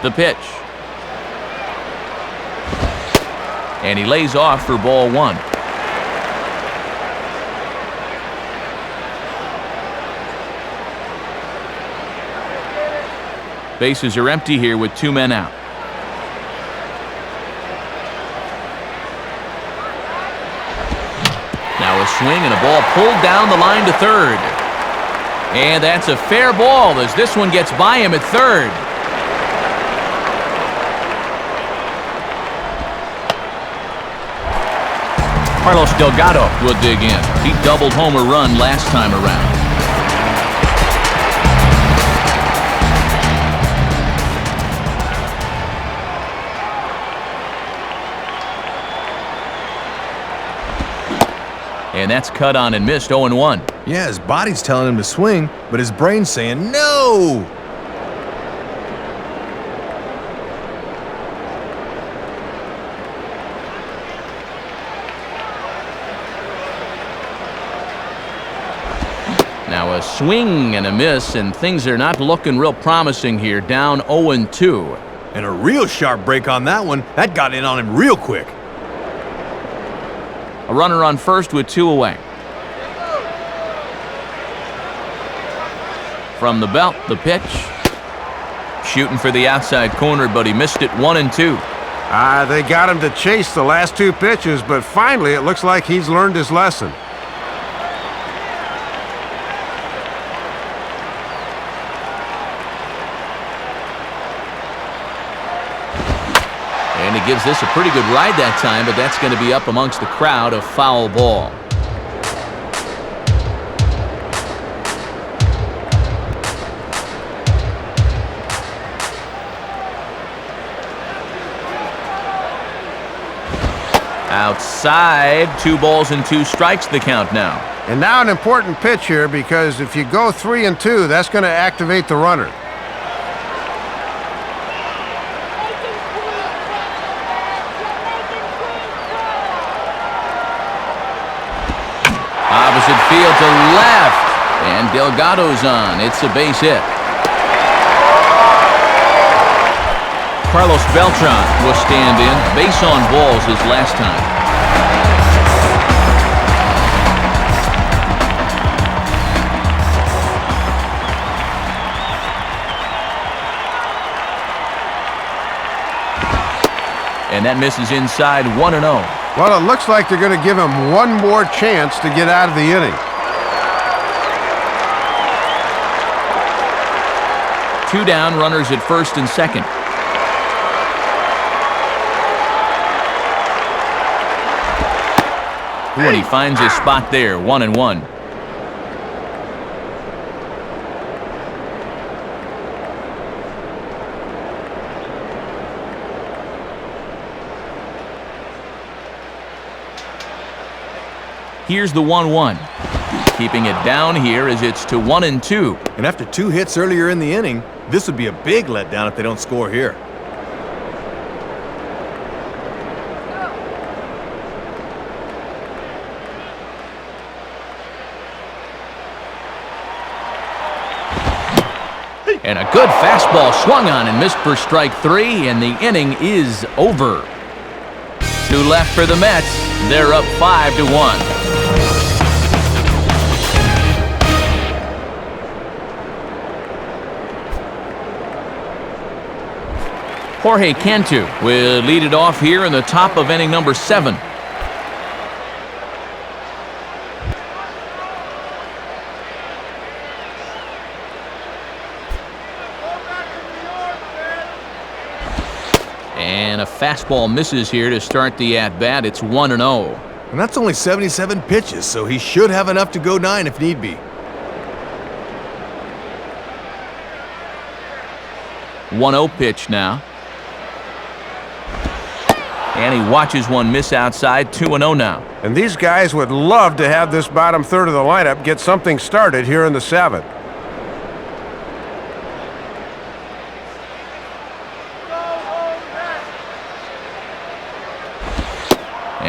A: The pitch. And he lays off for ball one. Bases are empty here with 2 men out. Now a swing and a ball pulled down the line to third. And that's a fair ball as this one gets by him at third. Carlos Delgado will dig in. He doubled home a run last time around. And that's cut on and missed, 0-1.
C: Yeah, his body's telling him to swing, but his brain's saying no.
A: Now a swing and a miss, and things are not looking real promising here, down 0-2.
C: And a real sharp break on that one. That got in on him real quick.
A: A runner on first with 2 away. From the belt, the pitch. Shooting for the outside corner, but he missed it, 1-2.
B: They got him to chase the last 2 pitches, but finally it looks like he's learned his lesson.
A: And he gives this a pretty good ride that time, but that's going to be up amongst the crowd, a foul ball. Outside, 2 balls and 2 strikes the count now.
B: And now an important pitch here, because if you go 3-2, that's going to activate the runner.
A: Opposite field to left, and Delgado's on. It's a base hit. Carlos Beltran will stand in. Base on balls his last time. And that misses inside, 1-0.
B: Well, it looks like they're going to give him one more chance to get out of the inning.
A: 2 down, runners at first and second. When he finds his spot there, 1-1. Here's the 1-1. Keeping it down here as it's to 1-2.
C: And after 2 hits earlier in the inning, this would be a big letdown if they don't score here.
A: And a good fastball swung on and missed for strike 3, and the inning is over. 2 left for the Mets. They're up 5-1. Jorge Cantu will lead it off here in the top of inning number 7. And a fastball misses here to start the at-bat. It's 1-0.
C: And that's only 77 pitches, so he should have enough to go 9 if need be.
A: 1-0 pitch now. And he watches one miss outside, 2-0 now.
B: And these guys would love to have this bottom third of the lineup get something started here in the 7th.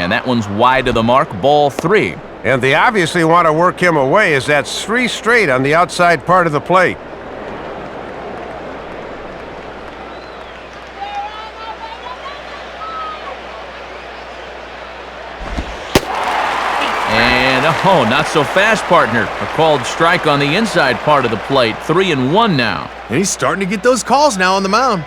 A: And that one's wide to the mark, ball 3.
B: And they obviously want to work him away, as that's 3 straight on the outside part of the plate.
A: And, oh, not so fast, partner. A called strike on the inside part of the plate. 3-1 now.
C: And he's starting to get those calls now on the mound.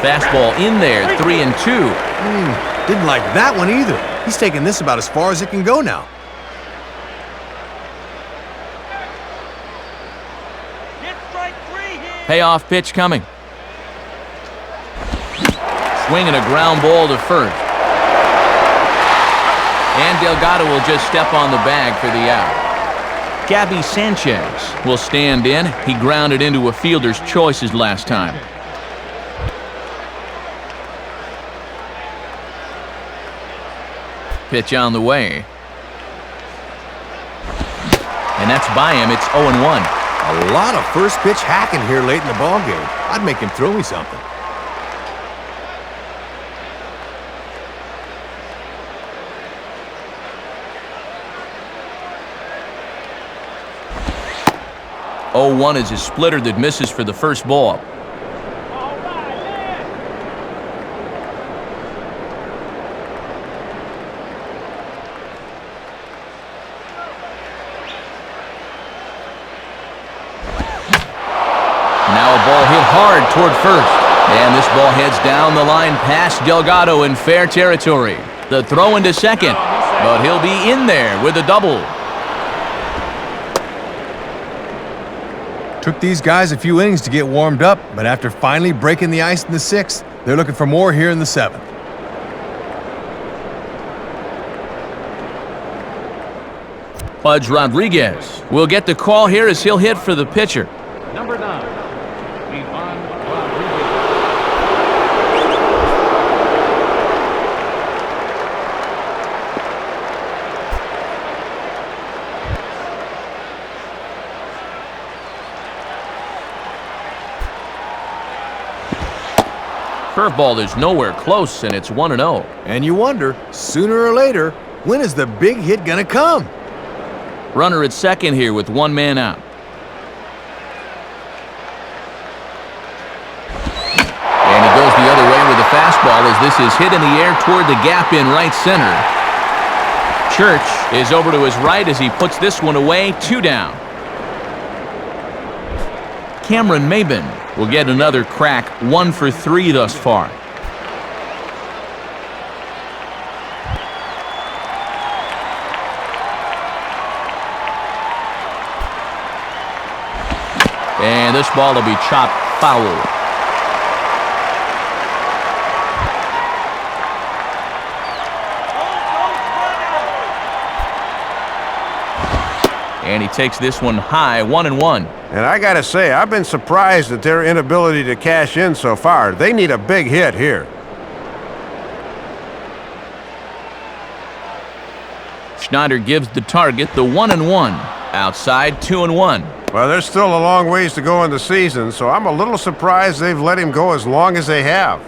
A: Fastball in there, 3-2.
C: Didn't like that one either. He's taking this about as far as it can go now.
F: Get strike 3 here.
A: Payoff pitch coming. Swinging a ground ball to first. And Delgado will just step on the bag for the out. Gabby Sanchez will stand in. He grounded into a fielder's choices last time. Pitch on the way. And that's by him. It's 0-1.
C: A lot of first pitch hacking here late in the ball game. I'd make him throw me something.
A: Oh, 0-1 is a splitter that misses for the first ball. Now a ball hit hard toward first. And this ball heads down the line past Delgado in fair territory. The throw into second, but he'll be in there with a double.
C: Took these guys a few innings to get warmed up, but after finally breaking the ice in the 6th, they're looking for more here in the 7th.
A: Pudge Rodriguez will get the call here as he'll hit for the pitcher.
D: Number 9, Ivan Rodriguez.
A: Curveball is nowhere close, and it's 1-0.
C: And you wonder, sooner or later, when is the big hit gonna come?
A: Runner at second here with one man out. And he goes the other way with the fastball as this is hit in the air toward the gap in right center. Church is over to his right as he puts this one away, 2 down. Cameron Maben will get another crack, 1 for 3 thus far. And this ball will be chopped foul. And he takes this one high, 1-1.
B: And I gotta say, I've been surprised at their inability to cash in so far. They need a big hit here.
A: Schneider gives the target the 1-1. Outside, 2-1.
B: Well, there's still a long ways to go in the season, so I'm a little surprised they've let him go as long as they have.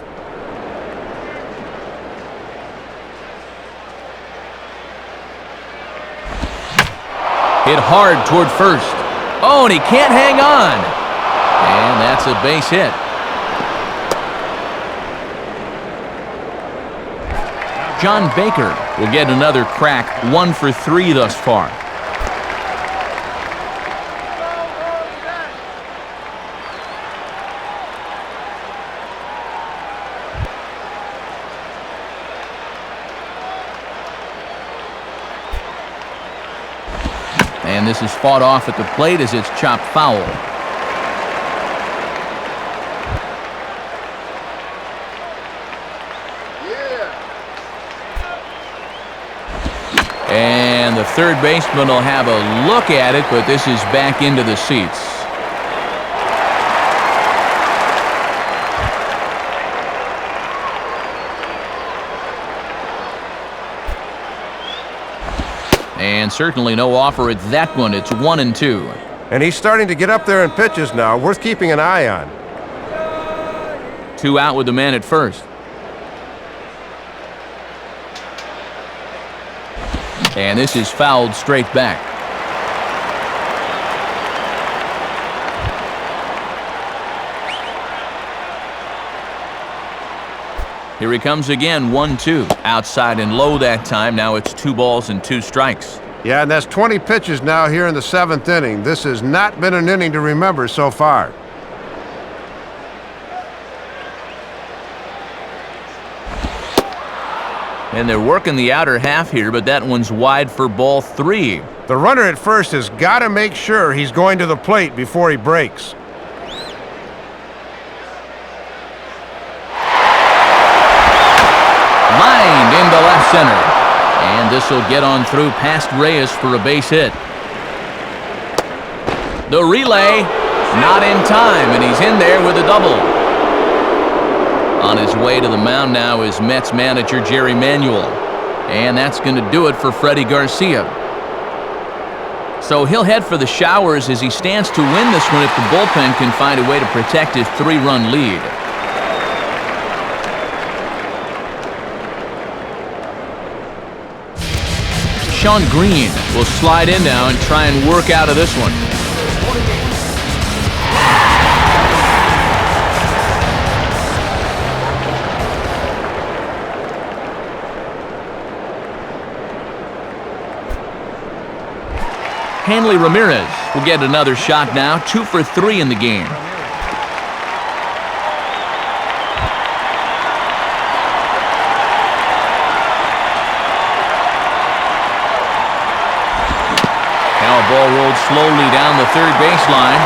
A: Hit hard toward first. Oh, and he can't hang on. And that's a base hit. John Baker will get another crack, 1 for 3 thus far. And this is fought off at the plate as it's chopped foul. And the third baseman will have a look at it, but this is back into the seats. And And certainly no offer at that one. It's 1-2.
B: And he's starting to get up there in pitches now, worth keeping an eye on.
A: 2 out with the man at first. And this is fouled straight back. Here he comes again, 1-2. Outside and low that time. Now it's 2 balls and 2 strikes.
B: Yeah, and that's 20 pitches now here in the 7th inning. This has not been an inning to remember so far.
A: And they're working the outer half here, but that one's wide for ball 3.
B: The runner at first has got to make sure he's going to the plate before he breaks.
A: Lined into left center. And this will get on through past Reyes for a base hit. The relay, not in time, and he's in there with a double. On his way to the mound now is Mets manager Jerry Manuel. And that's going to do it for Freddie Garcia. So he'll head for the showers as he stands to win this one if the bullpen can find a way to protect his 3-run lead. Sean Green will slide in now and try and work out of this one. Hanley Ramirez will get another shot now, 2 for 3 in the game. Now a ball rolled slowly down the third baseline.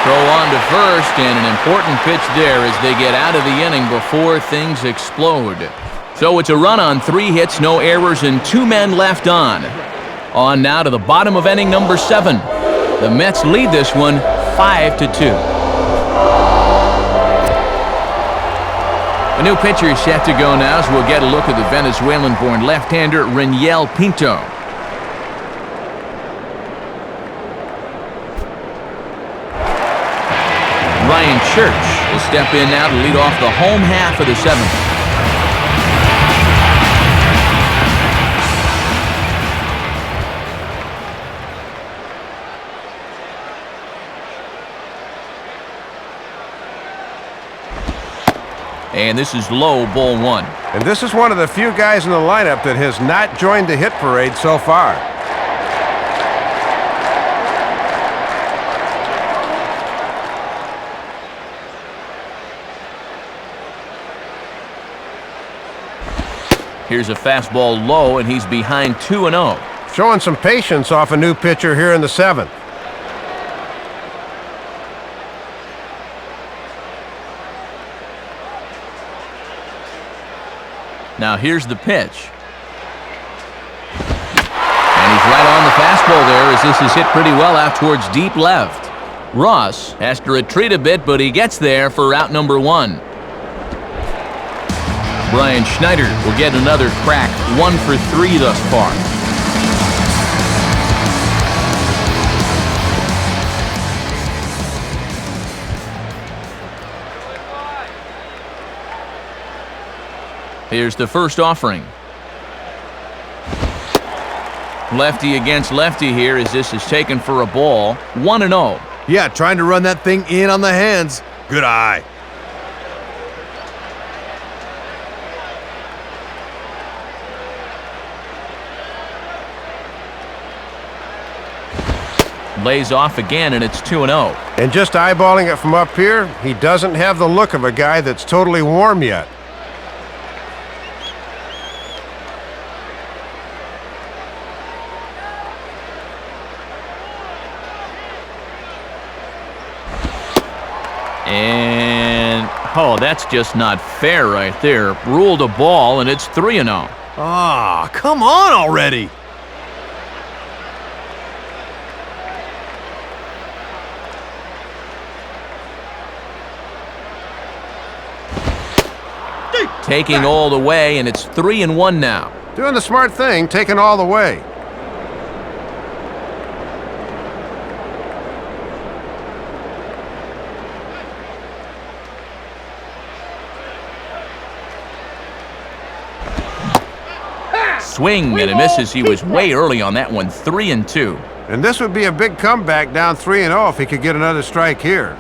A: Throw on to first, and an important pitch there as they get out of the inning before things explode. So it's a run on 3 hits, no errors, and 2 men left on. On now to the bottom of inning number 7. The Mets lead this one 5-2. A new pitcher is set to go now as we'll get a look at the Venezuelan-born left-hander Reniel Pinto. Ryan Church will step in now to lead off the home half of the 7th. And this is low, ball 1.
B: And this is one of the few guys in the lineup that has not joined the hit parade so far.
A: Here's a fastball low, and he's behind 2-0.
B: Showing some patience off a new pitcher here in the 7th.
A: Now here's the pitch. And he's right on the fastball there as this is hit pretty well out towards deep left. Ross has to retreat a bit, but he gets there for out number 1. Brian Schneider will get another crack, 1 for 3 thus far. Here's the first offering. Lefty against lefty here as this is taken for a ball. 1-0.
C: Yeah, trying to run that thing in on the hands. Good eye.
A: Lays off again, and it's 2-0.
B: And just eyeballing it from up here, he doesn't have the look of a guy that's totally warm yet.
A: And, oh, that's just not fair right there. Ruled a ball, and it's 3-0.
C: Ah, come on already.
A: Taking all the way, and it's 3-1 now.
B: Doing the smart thing, taking all the way.
A: Swing and a misses. He was way early on that one, 3-2.
B: And this would be a big comeback down 3-0 if he could get another strike here.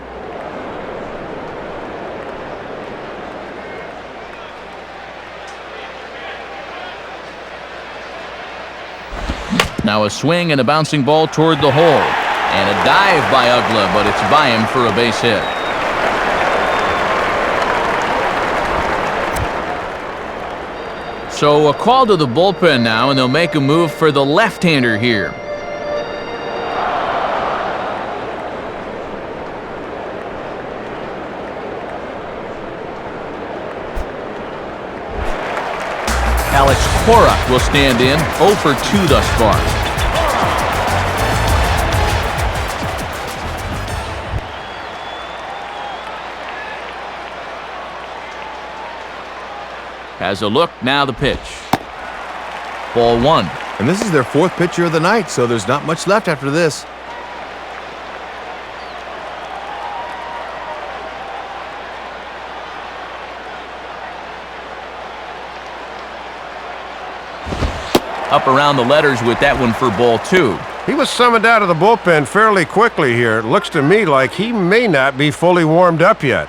A: Now a swing and a bouncing ball toward the hole. And a dive by Ugla, but it's by him for a base hit. So a call to the bullpen now, and they'll make a move for the left-hander here. Alex Cora will stand in, 0 for 2 thus far. Has a look, now the pitch. Ball 1.
C: And this is their 4th pitcher of the night, so there's not much left after this.
A: Up around the letters with that one for ball 2.
B: He was summoned out of the bullpen fairly quickly here. It looks to me like he may not be fully warmed up yet.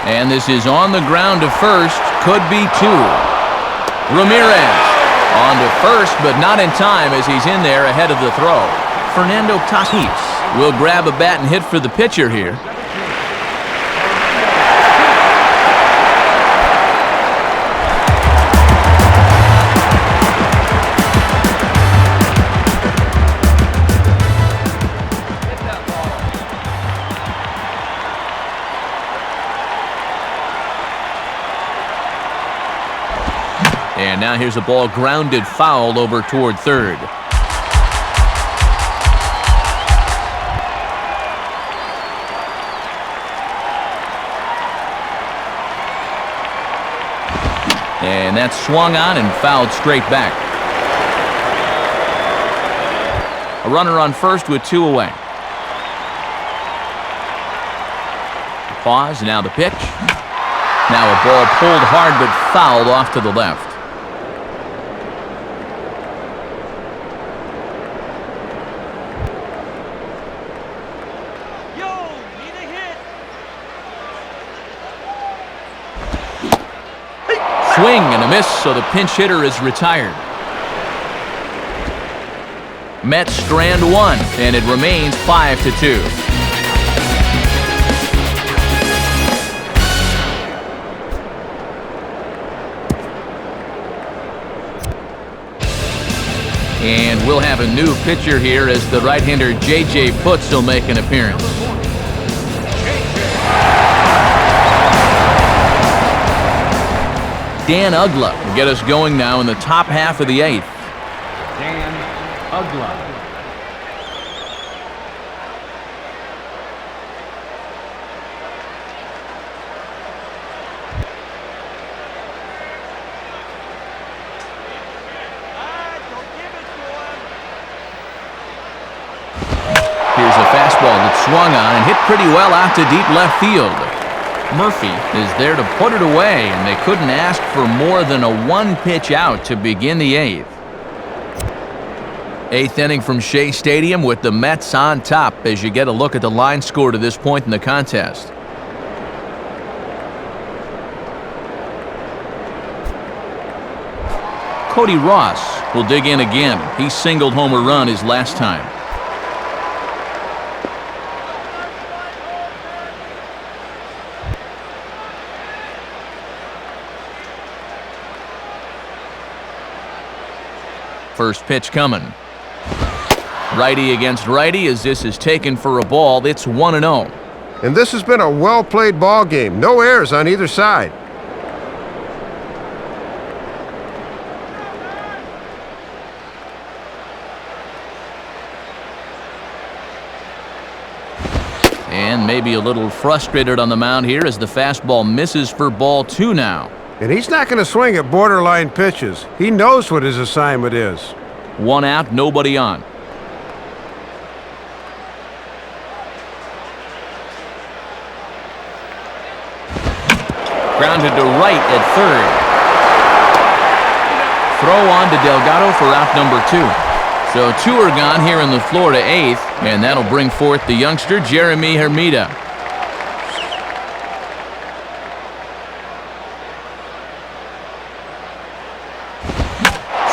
A: And this is on the ground to first. Could be 2. Ramirez on to first, but not in time as he's in there ahead of the throw. Fernando Tatis will grab a bat and hit for the pitcher here. And now here's a ball grounded foul over toward third. And that's swung on and fouled straight back. A runner on first with 2 away. Pause, now the pitch. Now a ball pulled hard but fouled off to the left. Swing and a miss, so the pinch hitter is retired. Mets strand 1, and it remains 5-2. And we'll have a new pitcher here as the right-hander J.J. Putz will make an appearance. Dan Ugla will get us going now in the top half of the 8th.
D: Dan Ugla.
A: Here's a fastball that swung on and hit pretty well out to deep left field. Murphy is there to put it away, and they couldn't ask for more than a 1-pitch out to begin the 8th. 8th inning from Shea Stadium with the Mets on top as you get a look at the line score to this point in the contest. Cody Ross will dig in again. He singled home a run his last time. First pitch coming. Righty against righty as this is taken for a ball. It's 1-0.
B: And this has been a well-played ball game. No errors on either side.
A: And maybe a little frustrated on the mound here as the fastball misses for ball 2 now.
B: And he's not going to swing at borderline pitches. He knows what his assignment is.
A: 1 out, nobody on. Grounded to right at third. Throw on to Delgado for out number 2. So 2 are gone here in the Florida 8th, and that'll bring forth the youngster Jeremy Hermida.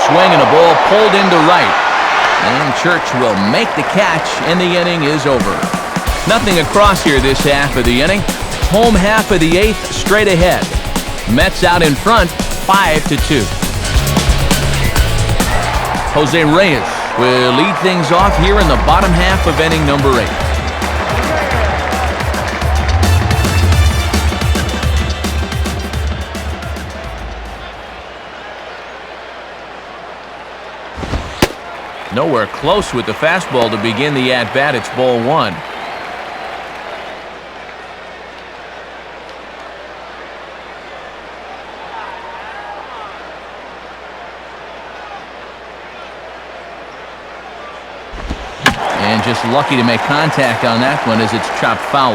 A: Swing and a ball pulled into right. And Church will make the catch, and the inning is over. Nothing across here this half of the inning. Home half of the 8th straight ahead. Mets out in front, 5-2. Jose Reyes will lead things off here in the bottom half of inning number 8. Nowhere close with the fastball to begin the at-bat. It's ball 1. And just lucky to make contact on that one as it's chopped foul.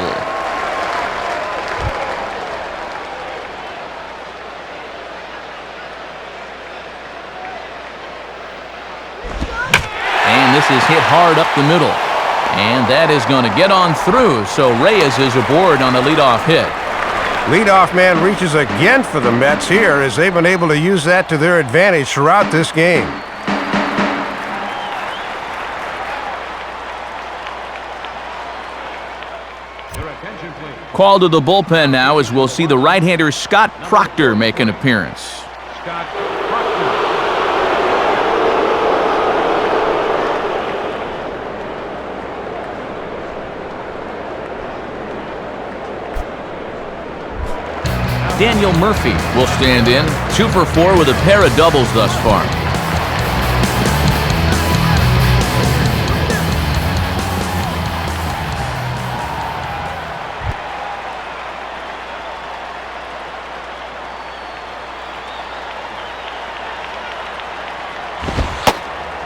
A: And this is hit hard up the middle. And that is going to get on through, so Reyes is aboard on a leadoff hit.
B: Leadoff man reaches again for the Mets here as they've been able to use that to their advantage throughout this game.
A: Call to the bullpen now as we'll see the right-hander Scott Proctor make an appearance.
D: Scott Proctor.
A: Daniel Murphy will stand in, 2 for 4 with a pair of doubles thus far.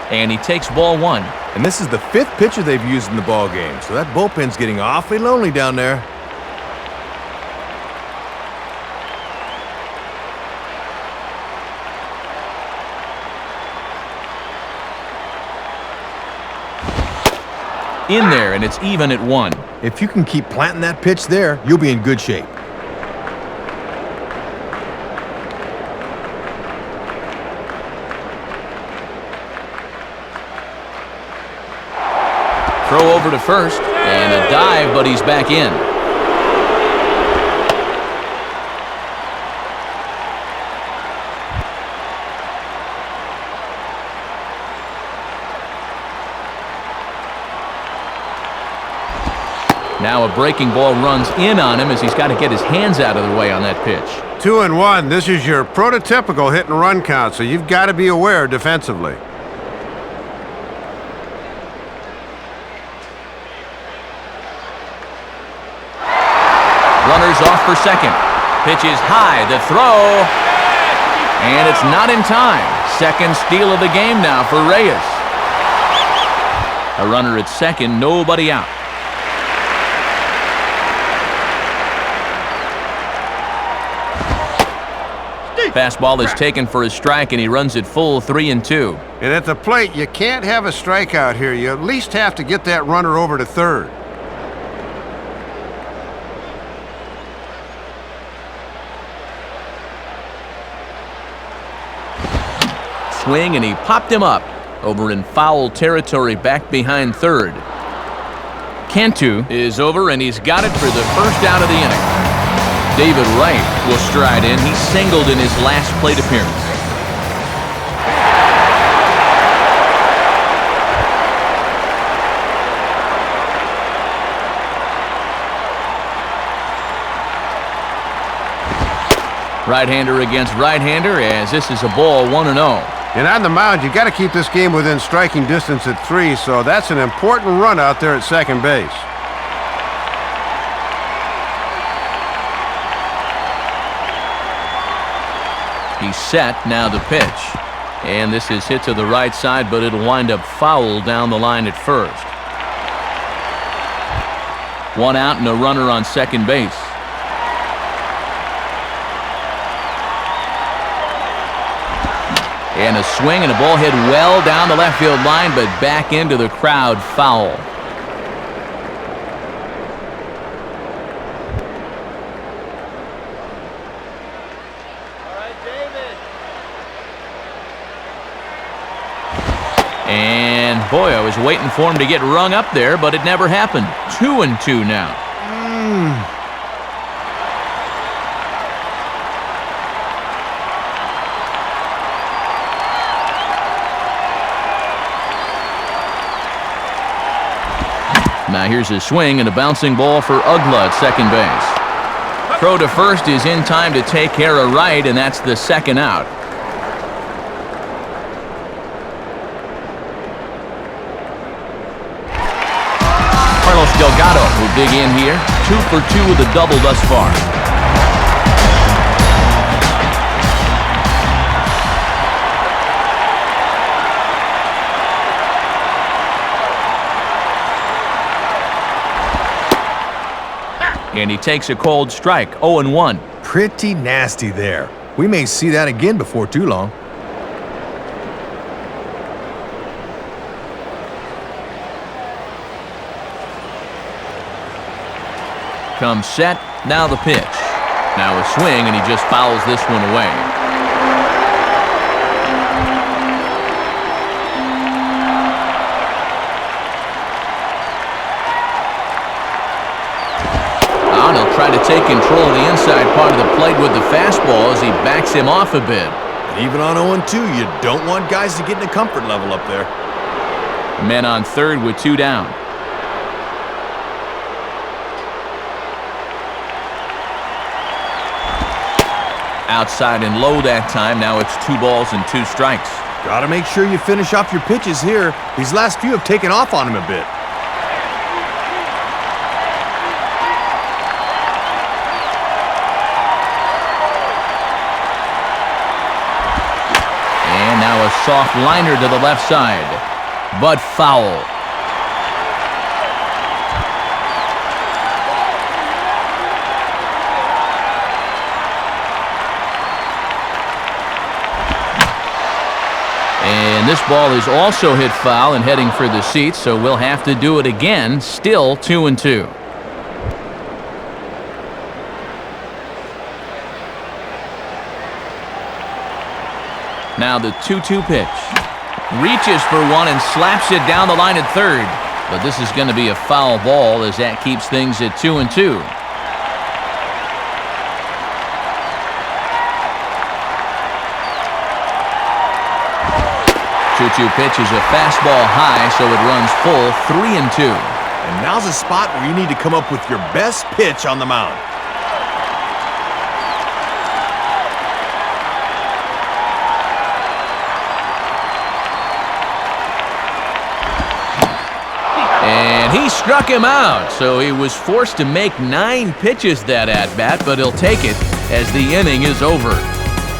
A: And he takes ball 1.
C: And this is the 5th pitcher they've used in the ball game, so that bullpen's getting awfully lonely down there.
A: In there, and it's even at 1.
C: If you can keep planting that pitch there, you'll be in good shape.
A: Throw over to first, and a dive, but he's back in. Now a breaking ball runs in on him as he's got to get his hands out of the way on that pitch.
B: 2-1. This is your prototypical hit and run count, so you've got to be aware defensively.
A: Runners off for second. Pitch is high. The throw. And it's not in time. Second steal of the game now for Reyes. A runner at second, nobody out. Fastball is taken for a strike, and he runs it full 3-2.
B: And at the plate, you can't have a strikeout here. You at least have to get that runner over to third.
A: Swing, and he popped him up over in foul territory back behind third. Cantu is over, and he's got it for the first out of the inning. David Wright will stride in. He singled in his last plate appearance. Right-hander against right-hander as this is a ball 1-0.
B: And on the mound, you got to keep this game within striking distance at 3, so that's an important run out there at second base.
A: He's set. Now the pitch. And this is hit to the right side, but it'll wind up foul down the line at first. 1 out and a runner on second base. And a swing and a ball hit well down the left field line, but back into the crowd, foul. And boy, I was waiting for him to get rung up there, but it never happened. 2-2 now. Now here's a swing and a bouncing ball for Ugla at second base. Throw to first is in time to take care of right, and that's the second out. Delgado will dig in here. 2 for 2 with a double thus far. And he takes a cold strike. 0-1.
C: Pretty nasty there. We may see that again before too long.
A: Comes set, now the pitch. Now a swing, and he just fouls this one away. Now he'll try to take control of the inside part of the plate with the fastball as he backs him off a bit.
C: Even on 0-2, you don't want guys to get in a comfort level up there.
A: Men on third with 2 down. Outside and low that time. Now it's 2 balls and 2 strikes.
C: Gotta make sure you finish off your pitches here. These last few have taken off on him a bit.
A: And now a soft liner to the left side, but foul. And this ball is also hit foul and heading for the seats, so we'll have to do it again. Still 2-2. Now the 2-2 pitch. Reaches for one and slaps it down the line at third. But this is going to be a foul ball as that keeps things at 2-2. 2-2 pitch is a fastball high, so it runs full 3-2.
C: And now's a spot where you need to come up with your best pitch on the mound.
A: And he struck him out, so he was forced to make 9 pitches that at-bat, but he'll take it as the inning is over.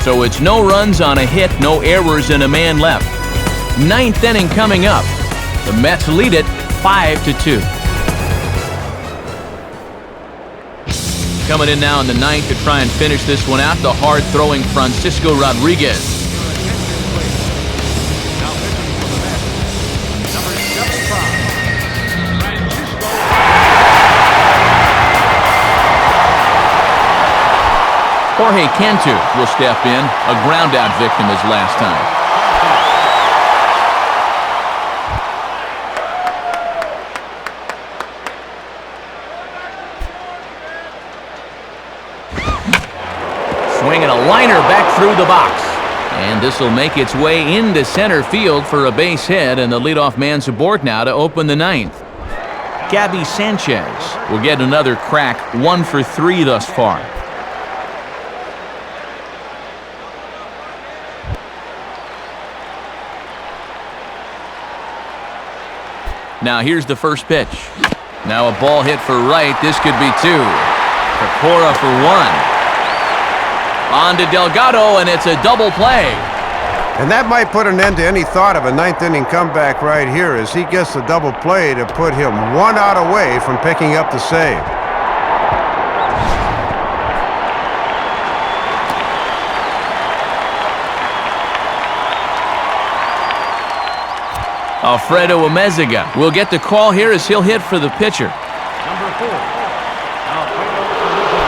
A: So it's no runs on a hit, no errors, and a man left. 9th inning coming up. The Mets lead it 5-2. Coming in now in the 9th to try and finish this one out, the hard-throwing Francisco Rodriguez. Jorge Cantu will step in, a ground-out victim his last time. Swinging a liner back through the box. And this will make its way into center field for a base hit, and the leadoff man's aboard now to open the 9th. Gabby Sanchez will get another crack, 1 for 3 thus far. Now here's the first pitch. Now a ball hit for right. This could be 2. Pecora for 1. On to Delgado, and it's a double play.
B: And that might put an end to any thought of a ninth-inning comeback right here as he gets the double play to put him 1 out away from picking up the save.
A: Alfredo Amezaga will get the call here as he'll hit for the pitcher.
D: Number 4, Alfredo Amezaga.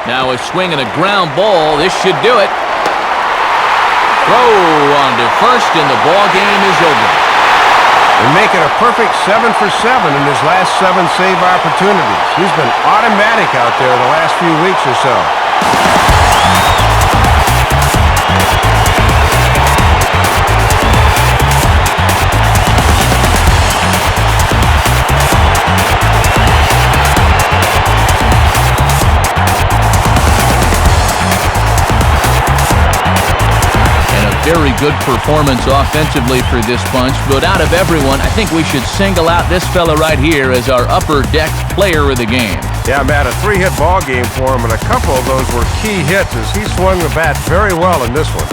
A: Now a swing and a ground ball. This should do it. Throw on to first, and the ball game is over.
B: And make it a perfect 7 for 7 in his last 7 save opportunities. He's been automatic out there the last few weeks or so.
A: Very good performance offensively for this bunch, but out of everyone, I think we should single out this fella right here as our upper deck player of the game.
B: Yeah, Matt, a 3-hit ball game for him, and a couple of those were key hits as he swung the bat very well in this one.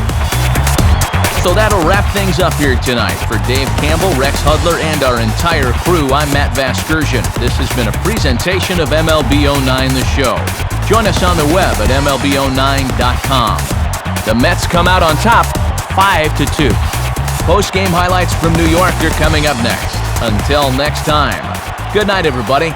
A: So that'll wrap things up here tonight. For Dave Campbell, Rex Hudler, and our entire crew, I'm Matt Vasgersian. This has been a presentation of MLB 09 The Show. Join us on the web at MLB09.com. The Mets come out on top 5-2. Post-game highlights from New York are coming up next. Until next time, good night, everybody.